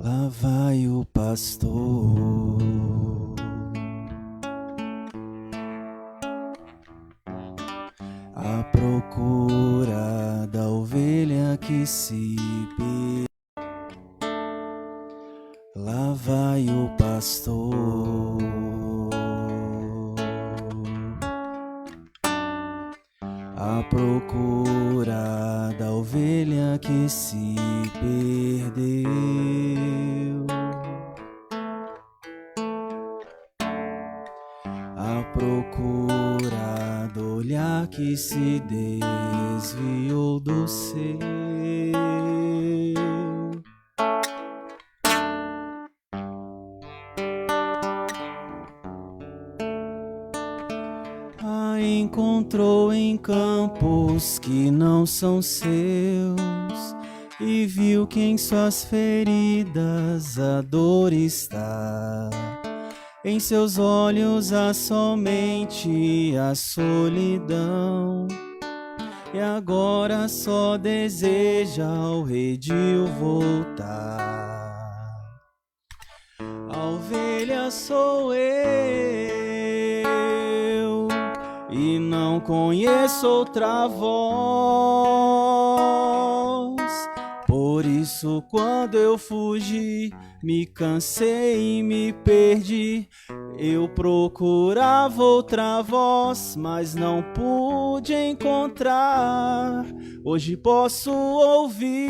Lá vai o pastor à procura da ovelha que se perdeu. Lá vai o pastor à procura da ovelha que se perdeu. À procura do olhar que se desviou do seu. A encontrou em campos que não são seus e viu que em suas feridas a dor está. Em seus olhos há somente a solidão, e agora só deseja ao redil voltar. A ovelha sou eu, e não conheço outra voz. Por isso, quando eu fugi, me cansei e me perdi. Eu procurava outra voz, mas não pude encontrar. Hoje posso ouvir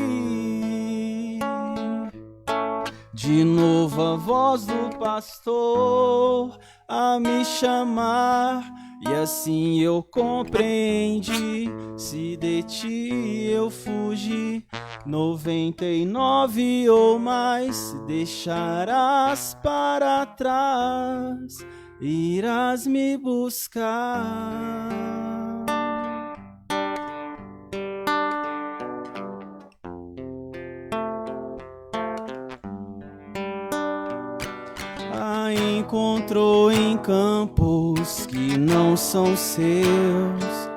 de novo a voz do pastor a me chamar. E assim eu compreendi, se de ti eu fugi, 99 ou mais deixarás para trás, irás me buscar. A encontrou em campos que não são seus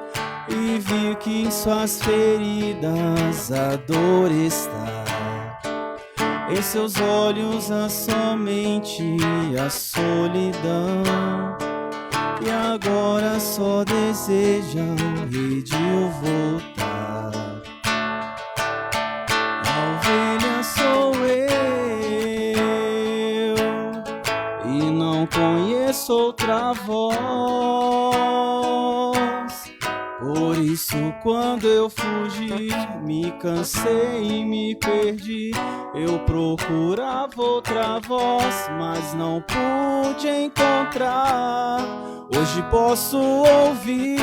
e viu que em suas feridas a dor está. Em seus olhos há somente a solidão, e agora só deseja o redil voltar. A ovelha sou eu, e não conheço outra voz. Por isso, quando eu fugi, me cansei e me perdi. Eu procurava outra voz, mas não pude encontrar. Hoje posso ouvir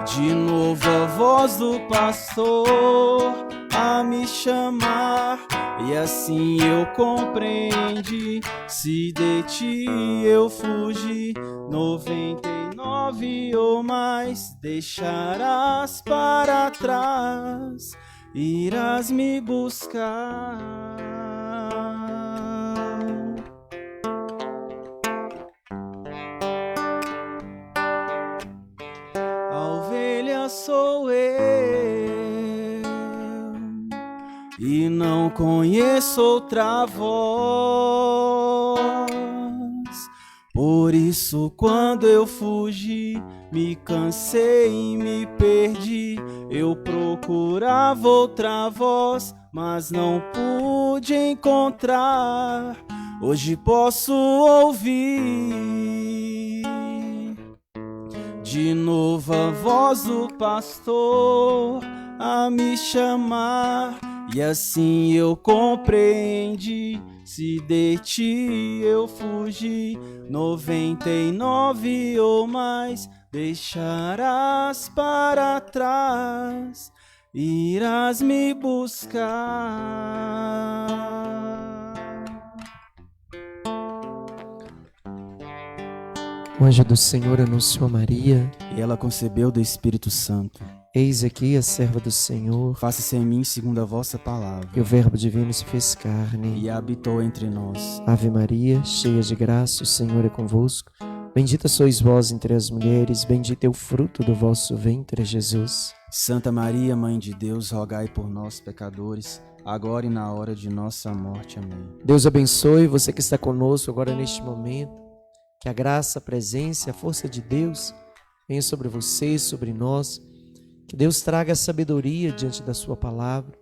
de novo a voz do pastor a me chamar. E assim eu compreendi, se de ti eu fugi, 99 ou mais deixarás para trás, irás me buscar. A ovelha sou eu, e não conheço outra voz. Por isso, quando eu fugi, me cansei e me perdi. Eu procurava outra voz, mas não pude encontrar. Hoje posso ouvir de novo a voz do pastor a me chamar. E assim eu compreendi, se de ti eu fugi, 99 ou mais deixarás para trás, irás me buscar. O anjo do Senhor anunciou a Maria, E ela concebeu do Espírito Santo. eis aqui a serva do Senhor, Faça-se em mim segundo a vossa palavra. e o verbo divino se fez carne. E habitou entre nós. Ave Maria, cheia de graça, o Senhor é convosco. Bendita sois vós entre as mulheres, bendito é o fruto do vosso ventre, Jesus. Santa Maria, Mãe de Deus, rogai por nós, pecadores, agora e na hora de nossa morte. Amém. Deus abençoe você que está conosco agora neste momento. Que a graça, a presença, a força de Deus venha sobre você, sobre nós. Que Deus traga sabedoria diante da sua palavra.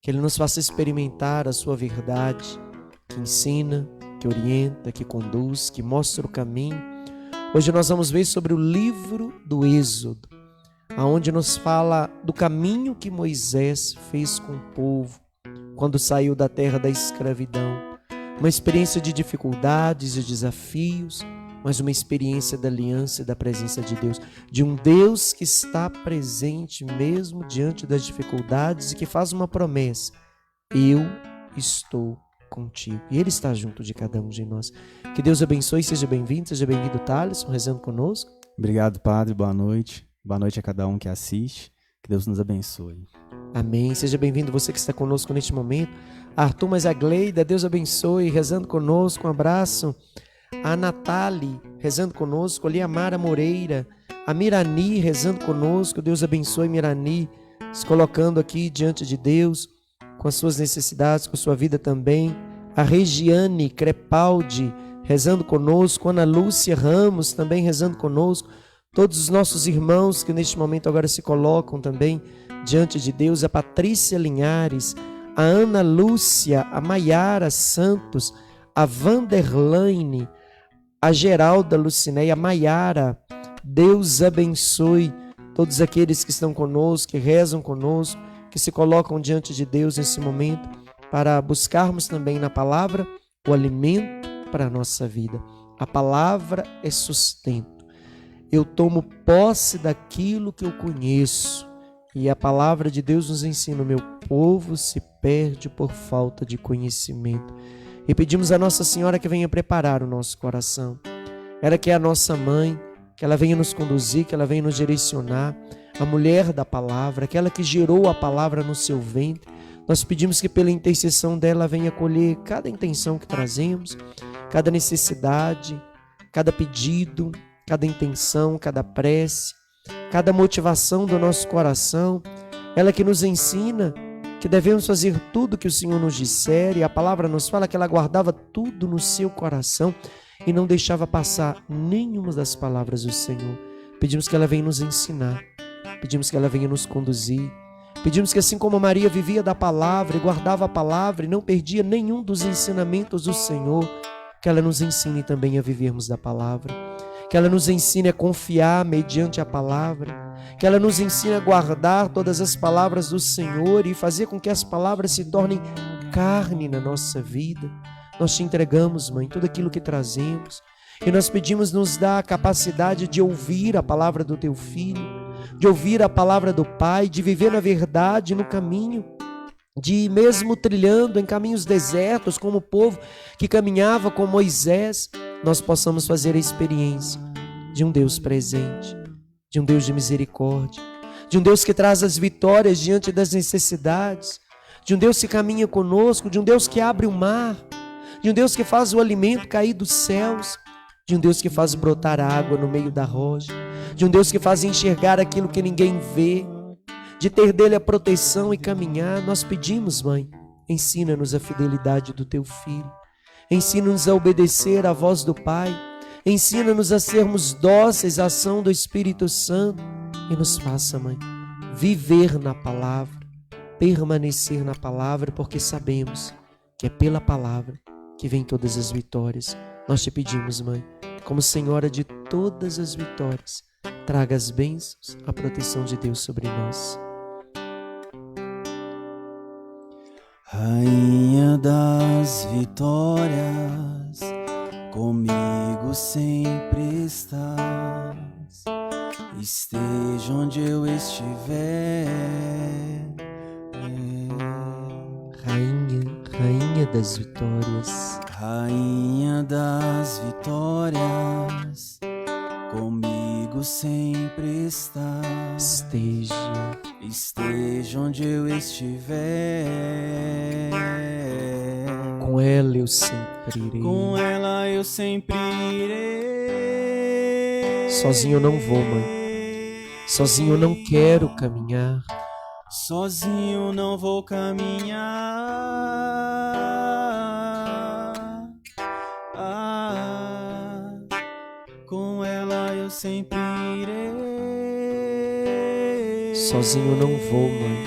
Que Ele nos faça experimentar a sua verdade, que ensina, que orienta, que conduz, que mostra o caminho. Hoje nós vamos ver sobre o livro do Êxodo, aonde nos fala do caminho que Moisés fez com o povo quando saiu da terra da escravidão. Uma experiência de dificuldades e desafios, mas uma experiência da aliança e da presença de Deus, de um Deus que está presente mesmo diante das dificuldades e que faz uma promessa: eu estou contigo. E Ele está junto de cada um de nós. Que Deus abençoe, seja bem-vindo, Thaleson, rezando conosco. Obrigado, Padre, boa noite. Boa noite a cada um que assiste. Que Deus nos abençoe. Amém. Seja bem-vindo você que está conosco neste momento. Arthur, mas a Gleida, Deus abençoe, rezando conosco. Um abraço. A Natália, rezando conosco. Ali a Mara Moreira. A Mirani, rezando conosco. Deus abençoe, Mirani, se colocando aqui diante de Deus, com as suas necessidades, com a sua vida também. A Regiane Crepaldi, rezando conosco. Ana Lúcia Ramos, também rezando conosco. Todos os nossos irmãos que neste momento agora se colocam também diante de Deus. A Patrícia Linhares, a Ana Lúcia, a Maiara Santos, a Vanderlaine, a Geralda Lucinéia, a Maiara. Deus abençoe todos aqueles que estão conosco, que rezam conosco, que se colocam diante de Deus nesse momento para buscarmos também na palavra o alimento para a nossa vida. A palavra é sustento. Eu tomo posse daquilo que eu conheço. E a palavra de Deus nos ensina: o meu povo se perde por falta de conhecimento. E pedimos a Nossa Senhora que venha preparar o nosso coração. Ela que é a nossa mãe, que ela venha nos conduzir, que ela venha nos direcionar. A mulher da palavra, aquela que gerou a palavra no seu ventre. Nós pedimos que pela intercessão dela venha acolher cada intenção que trazemos, cada necessidade, cada pedido, cada intenção, cada prece, cada motivação do nosso coração. Ela que nos ensina que devemos fazer tudo que o Senhor nos disser, e a palavra nos fala que ela guardava tudo no seu coração e não deixava passar nenhuma das palavras do Senhor. Pedimos que ela venha nos ensinar, pedimos que ela venha nos conduzir, pedimos que assim como Maria vivia da palavra e guardava a palavra e não perdia nenhum dos ensinamentos do Senhor, que ela nos ensine também a vivermos da palavra. Que ela nos ensine a confiar mediante a palavra, que ela nos ensine a guardar todas as palavras do Senhor e fazer com que as palavras se tornem carne na nossa vida. Nós te entregamos, Mãe, tudo aquilo que trazemos, e nós pedimos, nos dá a capacidade de ouvir a palavra do Teu Filho, de ouvir a palavra do Pai, de viver na verdade, no caminho, de mesmo trilhando em caminhos desertos, como o povo que caminhava com Moisés, nós possamos fazer a experiência de um Deus presente, de um Deus de misericórdia, de um Deus que traz as vitórias diante das necessidades, de um Deus que caminha conosco, de um Deus que abre o mar, de um Deus que faz o alimento cair dos céus, de um Deus que faz brotar água no meio da rocha, de um Deus que faz enxergar aquilo que ninguém vê, de ter dele a proteção e caminhar. Nós pedimos, Mãe, ensina-nos a fidelidade do Teu Filho, ensina-nos a obedecer à voz do Pai, ensina-nos a sermos dóceis à ação do Espírito Santo e nos faça, Mãe, viver na palavra, permanecer na palavra, porque sabemos que é pela palavra que vem todas as vitórias. Nós te pedimos, Mãe, como Senhora de todas as vitórias, traga as bênçãos, a proteção de Deus sobre nós. Rainha das vitórias, comigo sempre estás. Esteja onde eu estiver. Rainha das vitórias, Rainha das vitórias, comigo sempre estás. Esteja onde eu estiver. Com ela eu sempre irei. Com ela eu sempre irei. Sozinho eu não vou, mãe. Sozinho eu não quero caminhar. Sozinho não vou caminhar. Com ela eu sempre irei. Sozinho eu não vou, mãe.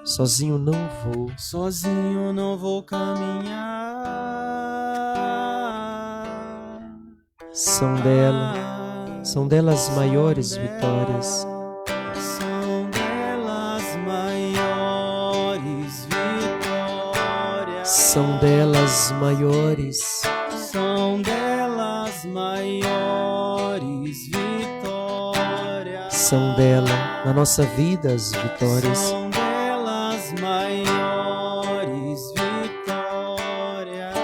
Sozinho não vou. Sozinho não vou caminhar. São delas maiores vitórias. São delas maiores vitórias. São delas maiores. São delas maiores vitórias. São dela, na nossa vida, as vitórias. São delas maiores vitórias.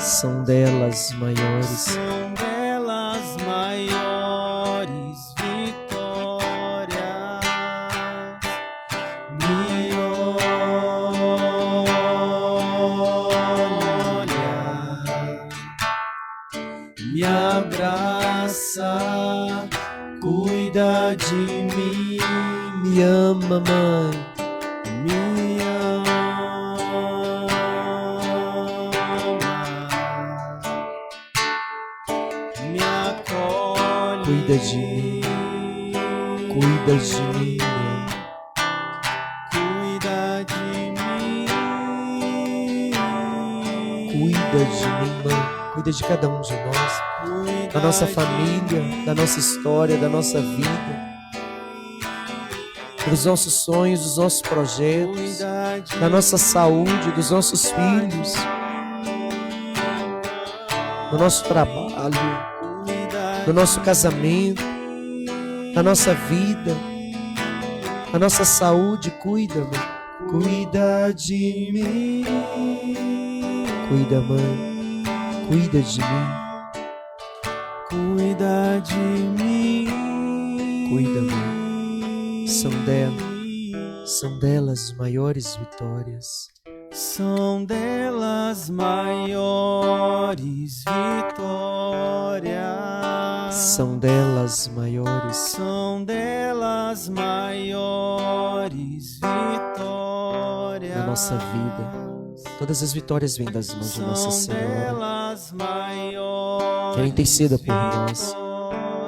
São delas maiores. São delas maiores vitórias. Me olha, me abraça, cuida de mim, Me ama, mãe. me ama, me acolhe, Cuida de mim. Cuida de mim, mãe. cuida de mim, Cuida de mim, mãe. Cuida de cada um de nós. Da nossa família, da nossa história, da nossa vida. Dos nossos sonhos, dos nossos projetos. Da nossa saúde, dos nossos filhos. Do nosso trabalho. Do nosso casamento. Da nossa vida. Da nossa saúde. Cuida, mãe. cuida de mim, Cuida, mãe. Cuida de mim. cuida de mim, Cuida, mãe. São delas maiores vitórias. São delas maiores vitórias. São delas maiores. São delas maiores vitórias. Na nossa vida. Todas as vitórias vêm das mãos de Nossa Senhora. Que ela interceda por nós.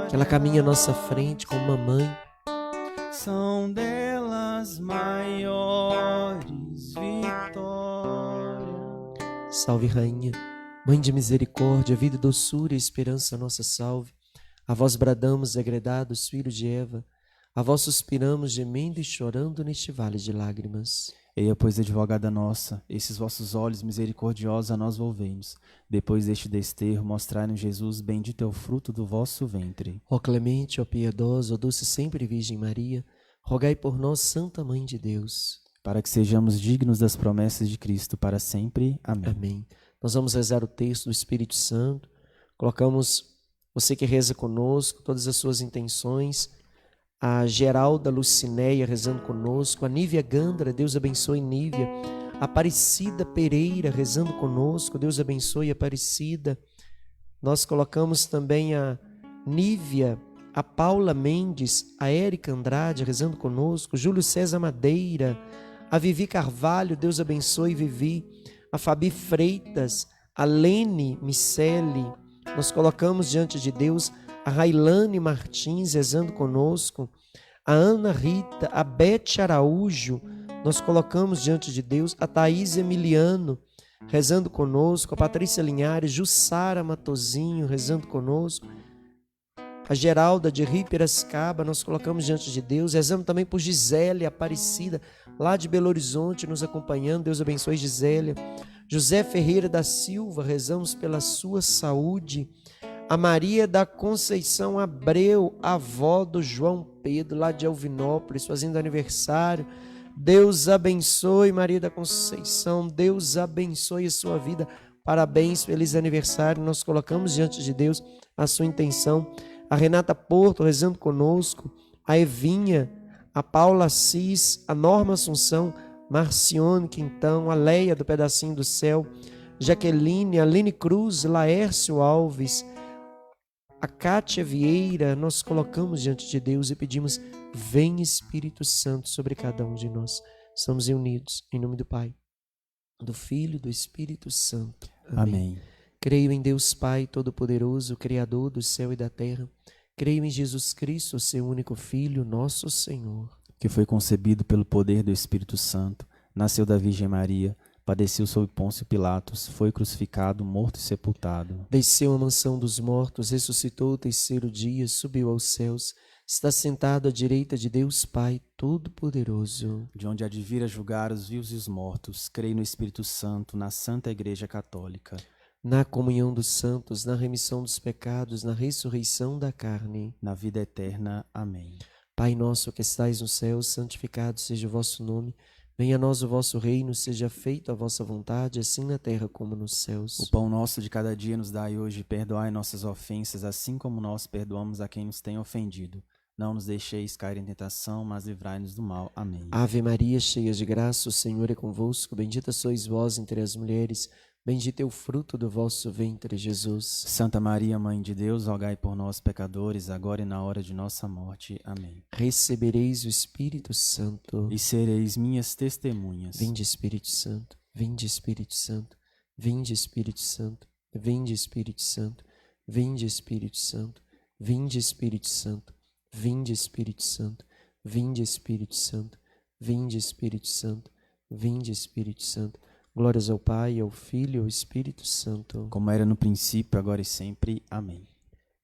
Que ela caminhe à nossa frente como uma mãe. São delas maiores vitórias. Salve, Rainha, Mãe de misericórdia, vida e doçura e esperança, nossa salve. A vós bradamos, degredados, filhos de Eva. A vós suspiramos, gemendo e chorando neste vale de lágrimas. Eia, pois, advogada nossa, esses vossos olhos misericordiosos a nós volvemos. Depois deste desterro, mostrai-nos Jesus, bendito é o fruto do vosso ventre. Ó clemente, ó piedosa, ó doce sempre Virgem Maria, rogai por nós, Santa Mãe de Deus. Para que sejamos dignos das promessas de Cristo para sempre. Amém. Amém. Nós vamos rezar o texto do Espírito Santo. Colocamos você que reza conosco, todas as suas intenções. A Geralda Lucinéia rezando conosco, a Nívia Gandra, Deus abençoe Nívia, a Aparecida Pereira rezando conosco, Deus abençoe Aparecida. Nós colocamos também a Nívia, a Paula Mendes, a Érica Andrade rezando conosco, Júlio César Madeira, a Vivi Carvalho, Deus abençoe Vivi, a Fabi Freitas, a Lene Miceli. Nós colocamos diante de Deus a Railane Martins rezando conosco, a Ana Rita, a Bete Araújo, nós colocamos diante de Deus, a Thaís Emiliano rezando conosco, a Patrícia Linhares, Jussara Matozinho rezando conosco, a Geralda de Rio Piracicaba, nós colocamos diante de Deus, rezamos também por Gisele Aparecida, lá de Belo Horizonte, nos acompanhando, Deus abençoe Gisele. José Ferreira da Silva, rezamos pela sua saúde. A Maria da Conceição Abreu, avó do João Pedro, lá de Alvinópolis, fazendo aniversário. Deus abençoe, Maria da Conceição, Deus abençoe a sua vida. Parabéns, feliz aniversário. Nós colocamos diante de Deus a sua intenção. A Renata Porto rezando conosco, a Evinha, a Paula Assis, a Norma Assunção, Marcione Quintão, a Leia do Pedacinho do Céu, Jaqueline, Aline Cruz, Laércio Alves, a Cátia Vieira, nós colocamos diante de Deus e pedimos: vem Espírito Santo sobre cada um de nós. Estamos reunidos em nome do Pai, do Filho e do Espírito Santo. Amém. Creio em Deus Pai Todo-Poderoso, Criador do céu e da terra. Creio em Jesus Cristo, seu único Filho, nosso Senhor, Que foi concebido pelo poder do Espírito Santo, nasceu da Virgem Maria, padeceu sob Pôncio Pilatos, foi crucificado, morto e sepultado. desceu à mansão dos mortos, ressuscitou o terceiro dia, subiu aos céus, está sentado à direita de Deus Pai Todo-Poderoso. De onde há de vir a julgar os vivos e os mortos, creio no Espírito Santo, na Santa Igreja Católica, Na comunhão dos santos, na remissão dos pecados, na ressurreição da carne. na vida eterna. Amém. Pai nosso que estais no céu, santificado seja o vosso nome. Venha a nós o vosso reino, seja feita a vossa vontade, assim na terra como nos céus. O pão nosso de cada dia nos dai hoje, perdoai nossas ofensas, assim como nós perdoamos a quem nos tem ofendido. Não nos deixeis cair em tentação, mas livrai-nos do mal. Amém. Ave Maria, cheia de graça, o Senhor é convosco. Bendita sois vós entre as mulheres, bendito é o fruto do vosso ventre, Jesus. Santa Maria, Mãe de Deus, rogai por nós, pecadores, agora e na hora de nossa morte. Amém. Recebereis o Espírito Santo. E sereis minhas testemunhas. Vinde, Espírito Santo, vinde, Espírito Santo, vinde, Espírito Santo, vinde, Espírito Santo, vinde, Espírito Santo, vinde, Espírito Santo, vinde, Espírito Santo, vinde, Espírito Santo, vinde, Espírito Santo, vinde, Espírito Santo. Glórias ao Pai, ao Filho e ao Espírito Santo. Como era no princípio, agora e sempre. Amém.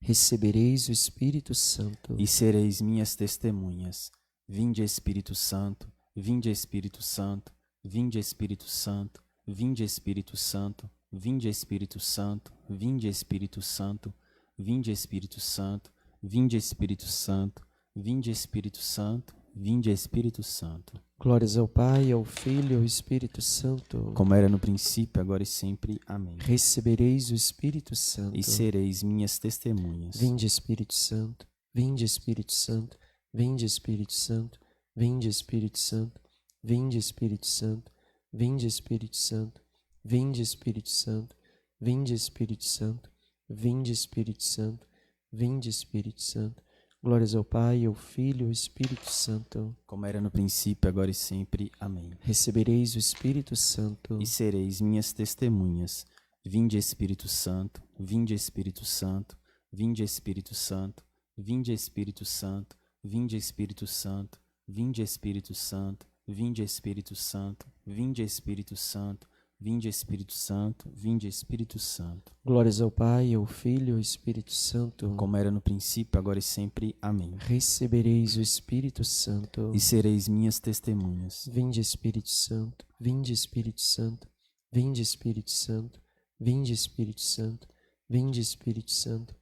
Recebereis o Espírito Santo. E sereis minhas testemunhas. Vinde, Espírito Santo, vinde, Espírito Santo, vinde, Espírito Santo, vinde, Espírito Santo, vinde, Espírito Santo, vinde, Espírito Santo, vinde, Espírito Santo, vinde, Espírito Santo, vinde, Espírito Santo, vinde, Espírito Santo. Glórias ao Pai, ao Filho e ao Espírito Santo. Como era no princípio, agora e sempre. Amém. Recebereis o Espírito Santo. E sereis minhas testemunhas. Vinde, Espírito Santo, vinde, Espírito Santo, vinde, Espírito Santo, vinde, Espírito Santo, vinde, Espírito Santo, vinde, Espírito Santo, vinde, Espírito Santo, vinde, Espírito Santo, vinde, Espírito Santo, vinde, Espírito Santo. Glórias ao Pai, ao Filho e ao Espírito Santo. Como era no princípio, agora e sempre. Amém. Recebereis o Espírito Santo. E sereis minhas testemunhas. Vinde, Espírito Santo, vinde, Espírito Santo, vinde, Espírito Santo, vinde, Espírito Santo, vinde, Espírito Santo, vinde, Espírito Santo, vinde, Espírito Santo, vinde, Espírito Santo, vinde, Espírito Santo, vinde, Espírito Santo. Glórias ao Pai, ao Filho e ao Espírito Santo. Como era no princípio, agora e sempre. Amém. Recebereis o Espírito Santo. E sereis minhas testemunhas. Vinde, Espírito Santo, vinde, Espírito Santo, vinde, Espírito Santo, vinde, Espírito Santo, vinde, Espírito Santo,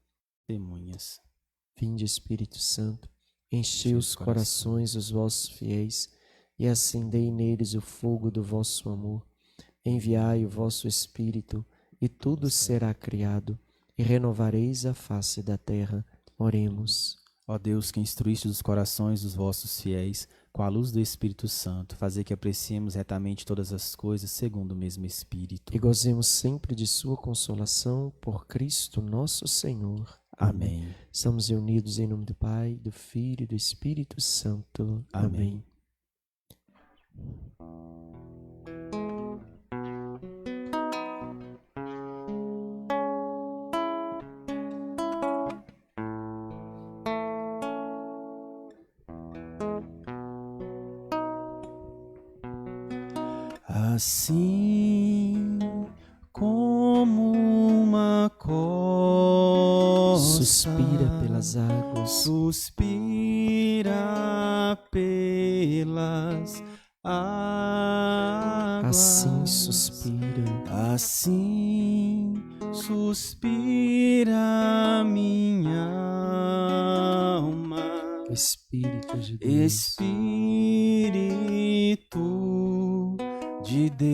Testemunhas. vinde, Espírito Santo. Enchei os corações dos vossos fiéis e acendei neles o fogo do vosso amor. Enviai o vosso Espírito e tudo será criado e renovareis a face da terra. Oremos. Ó Deus, que instruíste os corações dos vossos fiéis com a luz do Espírito Santo, fazer que apreciemos retamente todas as coisas segundo o mesmo Espírito. E gozemos sempre de sua consolação por Cristo nosso Senhor. Amém. Estamos reunidos em nome do Pai, do Filho e do Espírito Santo. Amém. Assim como uma costa Suspira pelas águas, suspira pelas águas, assim suspira, assim suspira minha alma, Espírito de Deus. Espírito de Deus,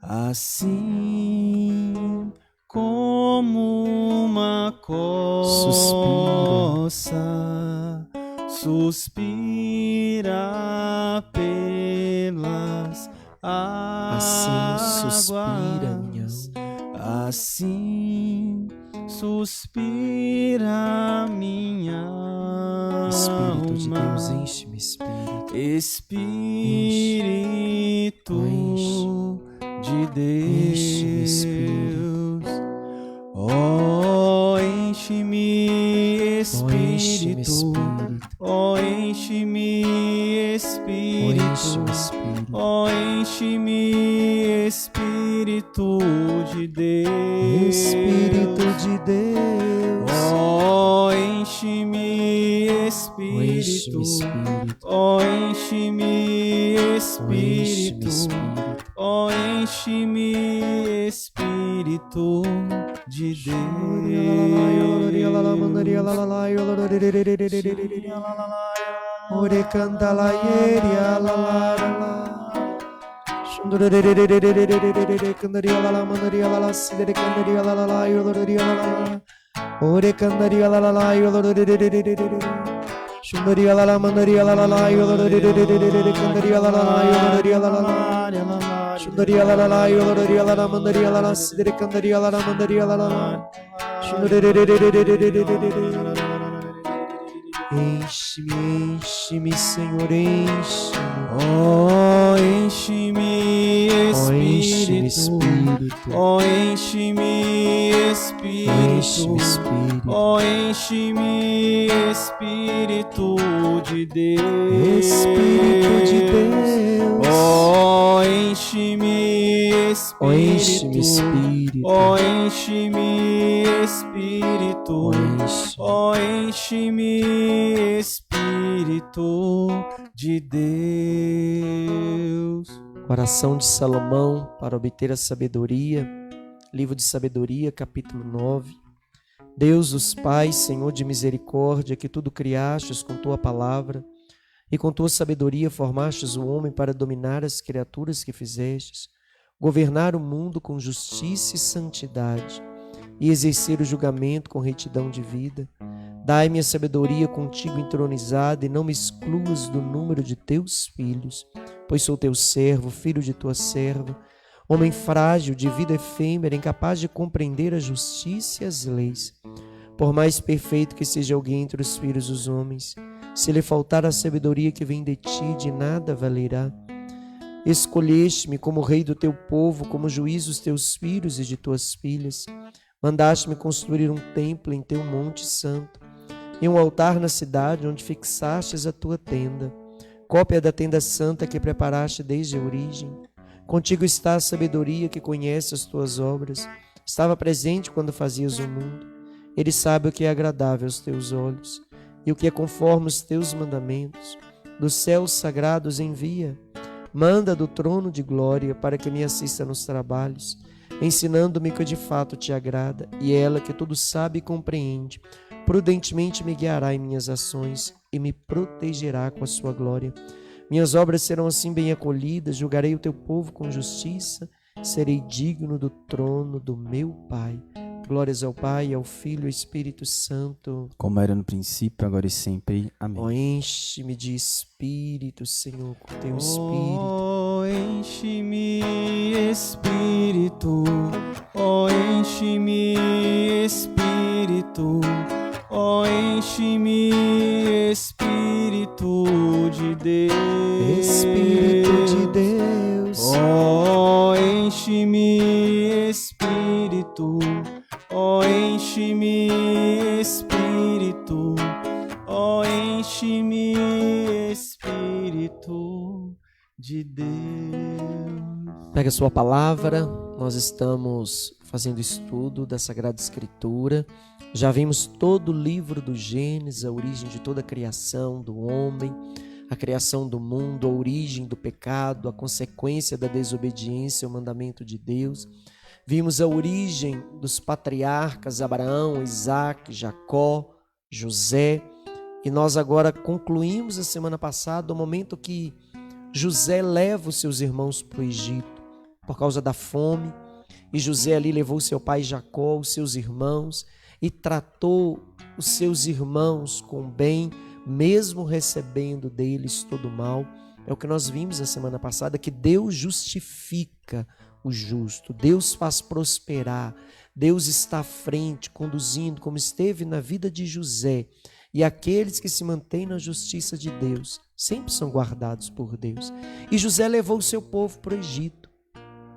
assim como uma costa suspira pelas águas, Assim suspira minha alma, Assim suspira minha alma. Espírito de Deus, enche-me, Espírito. Espírito de Deus. Enche-me, Espírito. Oh, enche-me, Espírito. Oh, enche-me, Espírito. Oh, enche-me, Espírito. Oh, enche-me, Espírito de Deus. Espírito de Deus. Oh, enche-me, Espírito. Oh, enche-me, Espírito. Oh, enche-me, Espírito de Deus. Ore canta la yeria la la la. Candaria la la mandaria la la sidere candaria la la la yoloria la la. Ore candaria la la la yoloria. Shundaria la la mandaria la la la yoloria candaria la la la yoloria la la. Shundaria la la la yoloria la la mandaria la la sidere candaria la la mandaria la la. Enche-me, enche-me, Senhor, enche-me. Oh, enche-me, Espírito. Oh, enche-me, Espírito. Oh, enche-me, Espírito de Deus. Espírito de Deus. Oh, enche-me, Espírito. Oh, enche-me, Espírito. Oh, enche-me, Espírito. Oh, enche-me, Espírito de Deus. Oração de Salomão para obter a sabedoria. Livro de Sabedoria, capítulo 9. Deus, os Pais, Senhor de misericórdia, que tudo criastes com tua palavra, e com tua sabedoria formastes o homem para dominar as criaturas que fizestes, governar o mundo com justiça e santidade, e exercer o julgamento com retidão de vida. Dai-me a sabedoria contigo entronizada, e não me excluas do número de teus filhos, pois sou teu servo, filho de tua serva, homem frágil, de vida efêmera, incapaz de compreender a justiça e as leis. Por mais perfeito que seja alguém entre os filhos dos homens, se lhe faltar a sabedoria que vem de ti, de nada valerá. Escolheste-me como rei do teu povo, como juiz dos teus filhos e de tuas filhas. Mandaste-me construir um templo em teu monte santo, e um altar na cidade onde fixastes a tua tenda, cópia da tenda santa que preparaste desde a origem. Contigo está a sabedoria que conhece as tuas obras, estava presente quando fazias o mundo. Ele sabe o que é agradável aos teus olhos, e o que é conforme os teus mandamentos. Dos céus sagrados envia, manda do trono de glória para que me assista nos trabalhos, ensinando-me que de fato te agrada, e ela que tudo sabe e compreende, prudentemente me guiará em minhas ações e me protegerá com a sua glória. Minhas obras serão assim bem acolhidas, julgarei o teu povo com justiça, serei digno do trono do meu Pai. Glórias ao Pai, ao Filho e ao Espírito Santo. Como era no princípio, agora e sempre. Amém. Oh, enche-me de Espírito, Senhor, com teu Espírito. Oh, enche-me, Espírito. Oh, enche-me, Espírito. Oh, enche-me, Espírito de Deus. Espírito de Deus. Oh, enche-me, Espírito. Oh, enche-me, Espírito. Oh, enche-me, Espírito de Deus. Pega a sua palavra, nós estamos fazendo estudo da Sagrada Escritura. Já vimos todo o livro do Gênesis, a origem de toda a criação do homem, a criação do mundo, a origem do pecado, a consequência da desobediência ao mandamento de Deus. Vimos a origem dos patriarcas Abraão, Isaac, Jacó, José. E nós agora concluímos a semana passada o momento que José leva os seus irmãos para o Egito por causa da fome. E José ali levou seu pai Jacó, os seus irmãos, e tratou os seus irmãos com bem, mesmo recebendo deles todo o mal. É o que nós vimos na semana passada, que Deus justifica o justo. Deus faz prosperar. Deus está à frente, conduzindo, como esteve na vida de José. E aqueles que se mantêm na justiça de Deus sempre são guardados por Deus. E José levou o seu povo para o Egito,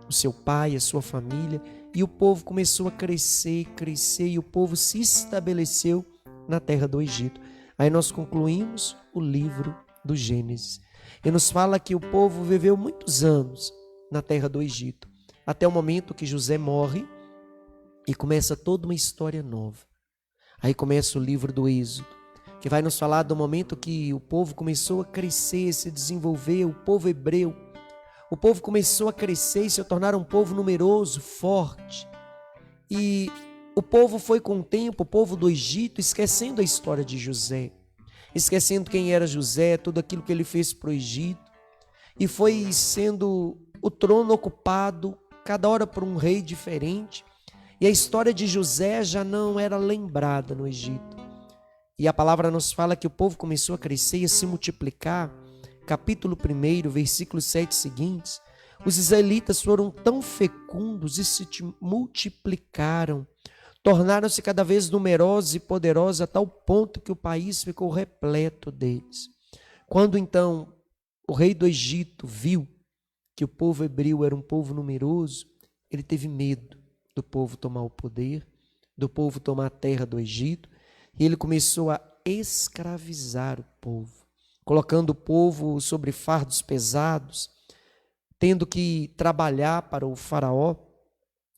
o seu pai, a sua família, e o povo começou a crescer, e o povo se estabeleceu na terra do Egito. Aí nós concluímos o livro do Gênesis. E nos fala que o povo viveu muitos anos na terra do Egito, até o momento que José morre e começa toda uma história nova. Aí começa o livro do Êxodo, que vai nos falar do momento que o povo começou a crescer, se desenvolver, o povo hebreu. O povo começou a crescer e se tornar um povo numeroso, forte. E o povo foi com o tempo, o povo do Egito, esquecendo a história de José, esquecendo quem era José, tudo aquilo que ele fez para o Egito. E foi sendo o trono ocupado, cada hora por um rei diferente. E a história de José já não era lembrada no Egito. E a palavra nos fala que o povo começou a crescer e a se multiplicar. Capítulo 1, versículos 7 seguintes. Os israelitas foram tão fecundos e se multiplicaram. Tornaram-se cada vez numerosos e poderosos a tal ponto que o país ficou repleto deles. Quando então o rei do Egito viu que o povo hebreu era um povo numeroso, ele teve medo do povo tomar o poder, do povo tomar a terra do Egito, e ele começou a escravizar o povo, colocando o povo sobre fardos pesados, tendo que trabalhar para o faraó.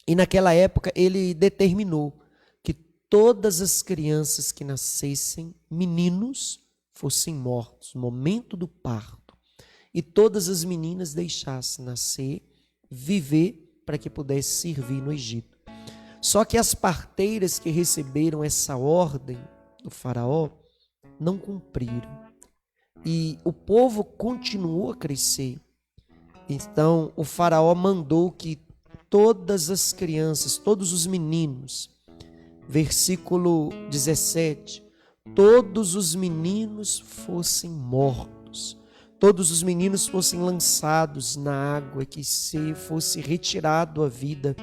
E naquela época ele determinou que todas as crianças que nascessem, meninos, fossem mortos no momento do parto, e todas as meninas deixassem nascer, viver, para que pudesse servir no Egito. Só que as parteiras que receberam essa ordem do faraó não cumpriram. E o povo continuou a crescer. Então o faraó mandou que todas as crianças, todos os meninos, versículo 17, todos os meninos fossem mortos. Todos os meninos fossem lançados na água, que se fosse retirado a vida.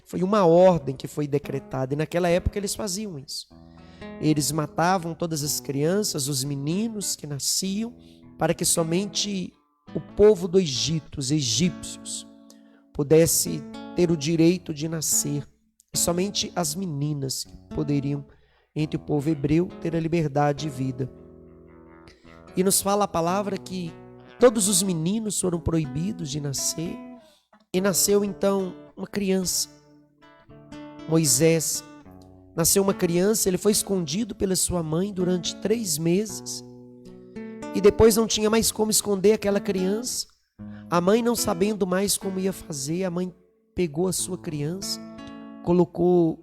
Foi uma ordem que foi decretada, e naquela época eles faziam isso. Eles matavam todas as crianças, os meninos que nasciam, para que somente o povo do Egito, os egípcios, pudesse ter o direito de nascer. E somente as meninas poderiam, entre o povo hebreu, ter a liberdade de vida. E nos fala a palavra que todos os meninos foram proibidos de nascer, e nasceu então uma criança, Moisés. Nasceu uma criança, ele foi escondido pela sua mãe durante 3 meses, e depois não tinha mais como esconder aquela criança. A mãe, não sabendo mais como ia fazer, a mãe pegou a sua criança, colocou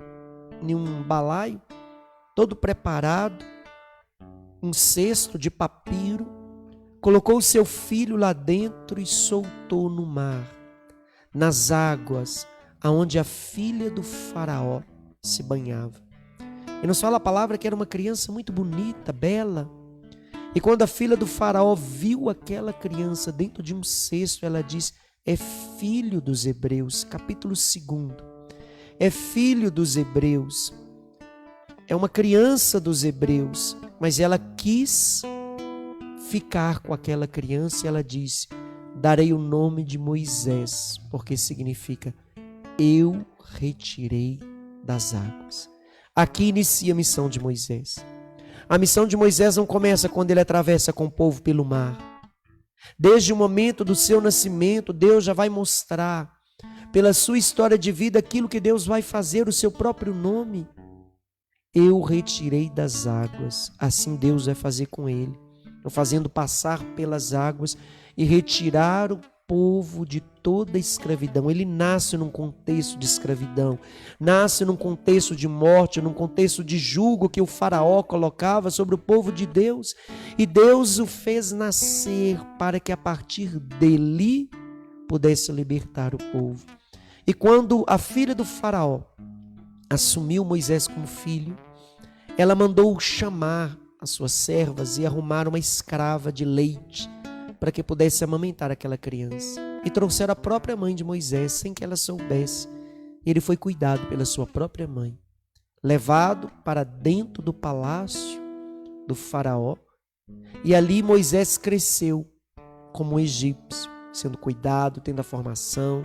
em um balaio, todo preparado, um cesto de papiro, colocou o seu filho lá dentro e soltou no mar, nas águas, aonde a filha do faraó se banhava. E nos fala a palavra que era uma criança muito bonita, bela. E quando a filha do faraó viu aquela criança dentro de um cesto, ela diz: é filho dos hebreus. Capítulo 2. É filho dos hebreus. É uma criança dos hebreus. Mas ela quis ficar com aquela criança, e ela disse: darei o nome de Moisés, porque significa eu retirei das águas. Aqui inicia a missão de Moisés. A missão de Moisés não começa quando ele atravessa com o povo pelo mar. Desde o momento do seu nascimento, Deus já vai mostrar, pela sua história de vida, aquilo que Deus vai fazer, o seu próprio nome. Eu retirei das águas. Assim Deus vai fazer com ele, fazendo passar pelas águas e retirar o povo de toda a escravidão. Ele nasce num contexto de escravidão, nasce num contexto de morte, num contexto de jugo que o faraó colocava sobre o povo de Deus, e Deus o fez nascer para que a partir dele pudesse libertar o povo. E quando a filha do faraó assumiu Moisés como filho, ela mandou chamar as suas servas e arrumar uma escrava de leite para que pudesse amamentar aquela criança. e trouxeram a própria mãe de Moisés, sem que ela soubesse. Ele foi cuidado pela sua própria mãe, levado para dentro do palácio do faraó, e ali Moisés cresceu como um egípcio, sendo cuidado, tendo a formação,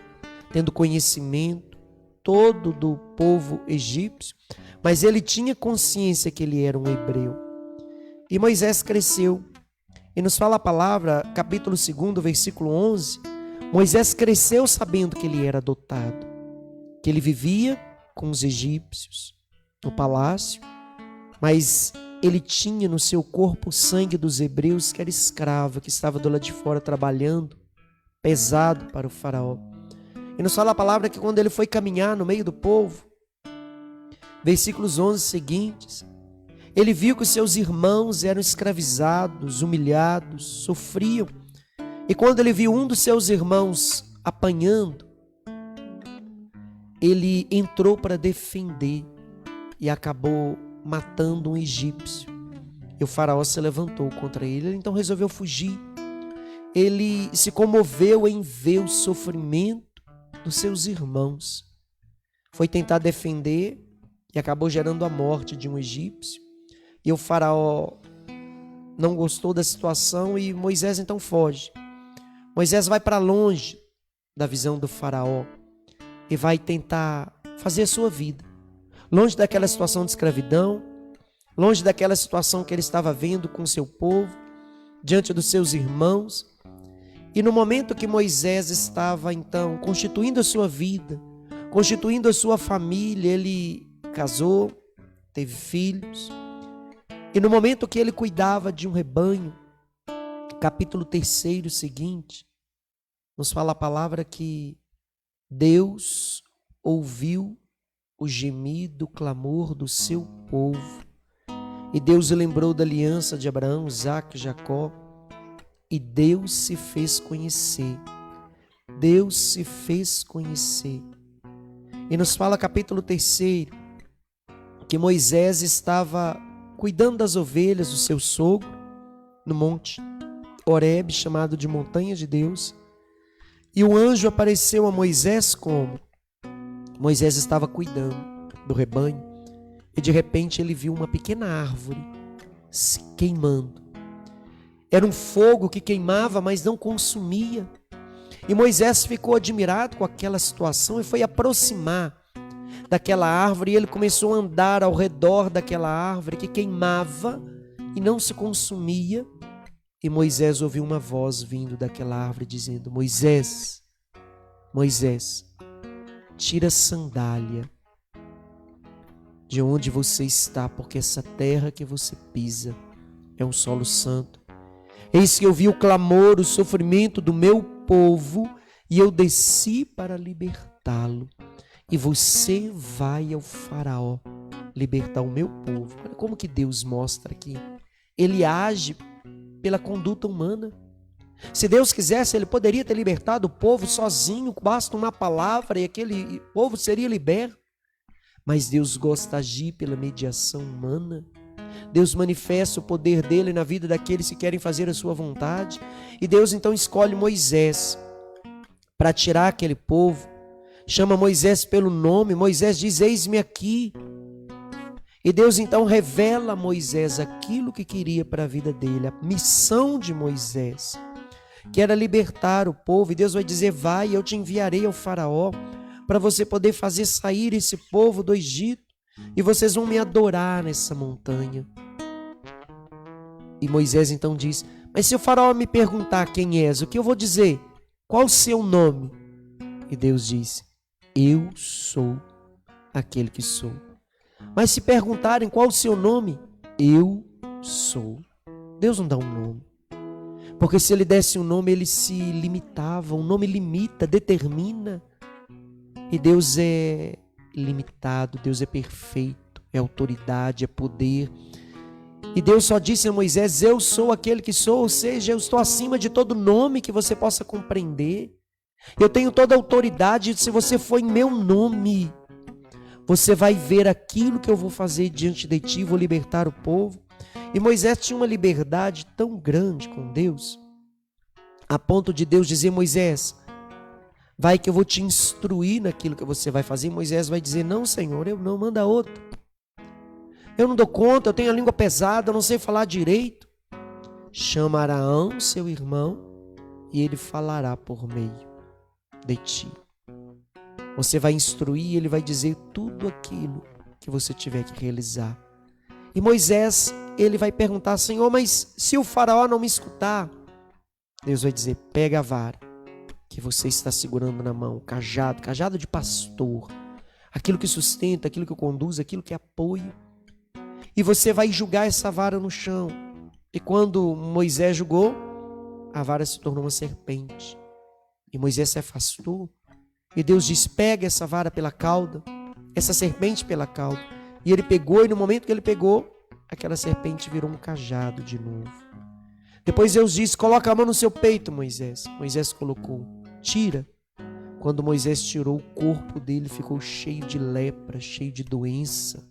tendo conhecimento todo do povo egípcio, mas ele tinha consciência que ele era um hebreu. E Moisés cresceu, e nos fala a palavra, capítulo 2, versículo 11, Moisés cresceu sabendo que ele era adotado, que ele vivia com os egípcios no palácio, mas ele tinha no seu corpo o sangue dos hebreus, que era escravo, que estava do lado de fora trabalhando, pesado para o faraó. E nos fala a palavra que quando ele foi caminhar no meio do povo, versículos 11 seguintes, ele viu que os seus irmãos eram escravizados, humilhados, sofriam. E quando ele viu um dos seus irmãos apanhando, ele entrou para defender e acabou matando um egípcio. E o faraó se levantou contra ele, ele então resolveu fugir. Ele se comoveu em ver o sofrimento dos seus irmãos. Foi tentar defender e acabou gerando a morte de um egípcio. E o faraó não gostou da situação e Moisés então foge. Moisés vai para longe da visão do faraó e vai tentar fazer a sua vida, longe daquela situação de escravidão, longe daquela situação que ele estava vendo com seu povo, diante dos seus irmãos. E no momento que Moisés estava então constituindo a sua vida, constituindo a sua família, ele casou, teve filhos. E no momento que ele cuidava de um rebanho, capítulo 3 seguinte, nos fala a palavra que Deus ouviu o gemido, o clamor do seu povo. E Deus lembrou da aliança de Abraão, Isaque e Jacó. E Deus se fez conhecer. Deus se fez conhecer. E nos fala capítulo 3 que Moisés estava cuidando das ovelhas do seu sogro no monte Horebe, chamado de montanha de Deus. E o anjo apareceu a Moisés como? Moisés estava cuidando do rebanho e de repente ele viu uma pequena árvore se queimando. Era um fogo que queimava, mas não consumia. E Moisés ficou admirado com aquela situação e foi aproximar daquela árvore, e ele começou a andar ao redor daquela árvore que queimava e não se consumia. E Moisés ouviu uma voz vindo daquela árvore dizendo: Moisés, Moisés, tira a sandália de onde você está, porque essa terra que você pisa é um solo santo. Eis que eu vi o clamor, o sofrimento do meu povo, e eu desci para libertá-lo. E você vai ao faraó libertar o meu povo. Olha como que Deus mostra aqui. Ele age pela conduta humana. Se Deus quisesse, ele poderia ter libertado o povo sozinho, basta uma palavra e aquele povo seria liberto. Mas Deus gosta de agir pela mediação humana. Deus manifesta o poder dele na vida daqueles que querem fazer a sua vontade. E Deus então escolhe Moisés para tirar aquele povo. Chama Moisés pelo nome. Moisés diz: eis-me aqui. E Deus então revela a Moisés aquilo que queria para a vida dele, a missão de Moisés, que era libertar o povo. E Deus vai dizer: vai, eu te enviarei ao faraó para você poder fazer sair esse povo do Egito, e vocês vão me adorar nessa montanha. E Moisés então diz: mas se o faraó me perguntar quem és, o que eu vou dizer? Qual o seu nome? E Deus diz: eu sou aquele que sou. Mas se perguntarem qual o seu nome, eu sou. Deus não dá um nome, porque se ele desse um nome, ele se limitava. O nome limita, determina. E Deus é limitado, Deus é perfeito, é autoridade, é poder. E Deus só disse a Moisés: eu sou aquele que sou, ou seja, eu estou acima de todo nome que você possa compreender. Eu tenho toda a autoridade. Se você for em meu nome, você vai ver aquilo que eu vou fazer diante de ti, vou libertar o povo. E Moisés tinha uma liberdade tão grande com Deus, a ponto de Deus dizer: Moisés, Vai que eu vou te instruir naquilo que você vai fazer. E Moisés vai dizer, não, Senhor, eu não, manda outro. Eu não dou conta, eu tenho a língua pesada, eu não sei falar direito. Chama Araão, seu irmão, e ele falará por meio de ti. Você vai instruir e ele vai dizer tudo aquilo que você tiver que realizar. E Moisés, ele vai perguntar, Senhor, mas se o faraó não me escutar? Deus vai dizer, pega a vara que você está segurando na mão, cajado de pastor, aquilo que sustenta, aquilo que conduz, aquilo que apoia, e você vai jogar essa vara no chão. E quando Moisés jogou, a vara se tornou uma serpente, e Moisés se afastou, e Deus diz, pega essa vara pela cauda, essa serpente pela cauda, e ele pegou, e no momento que ele pegou, aquela serpente virou um cajado de novo. Depois Deus disse, coloca a mão no seu peito, Moisés. Moisés colocou, tira. Quando Moisés tirou, o corpo dele ficou cheio de lepra, cheio de doença.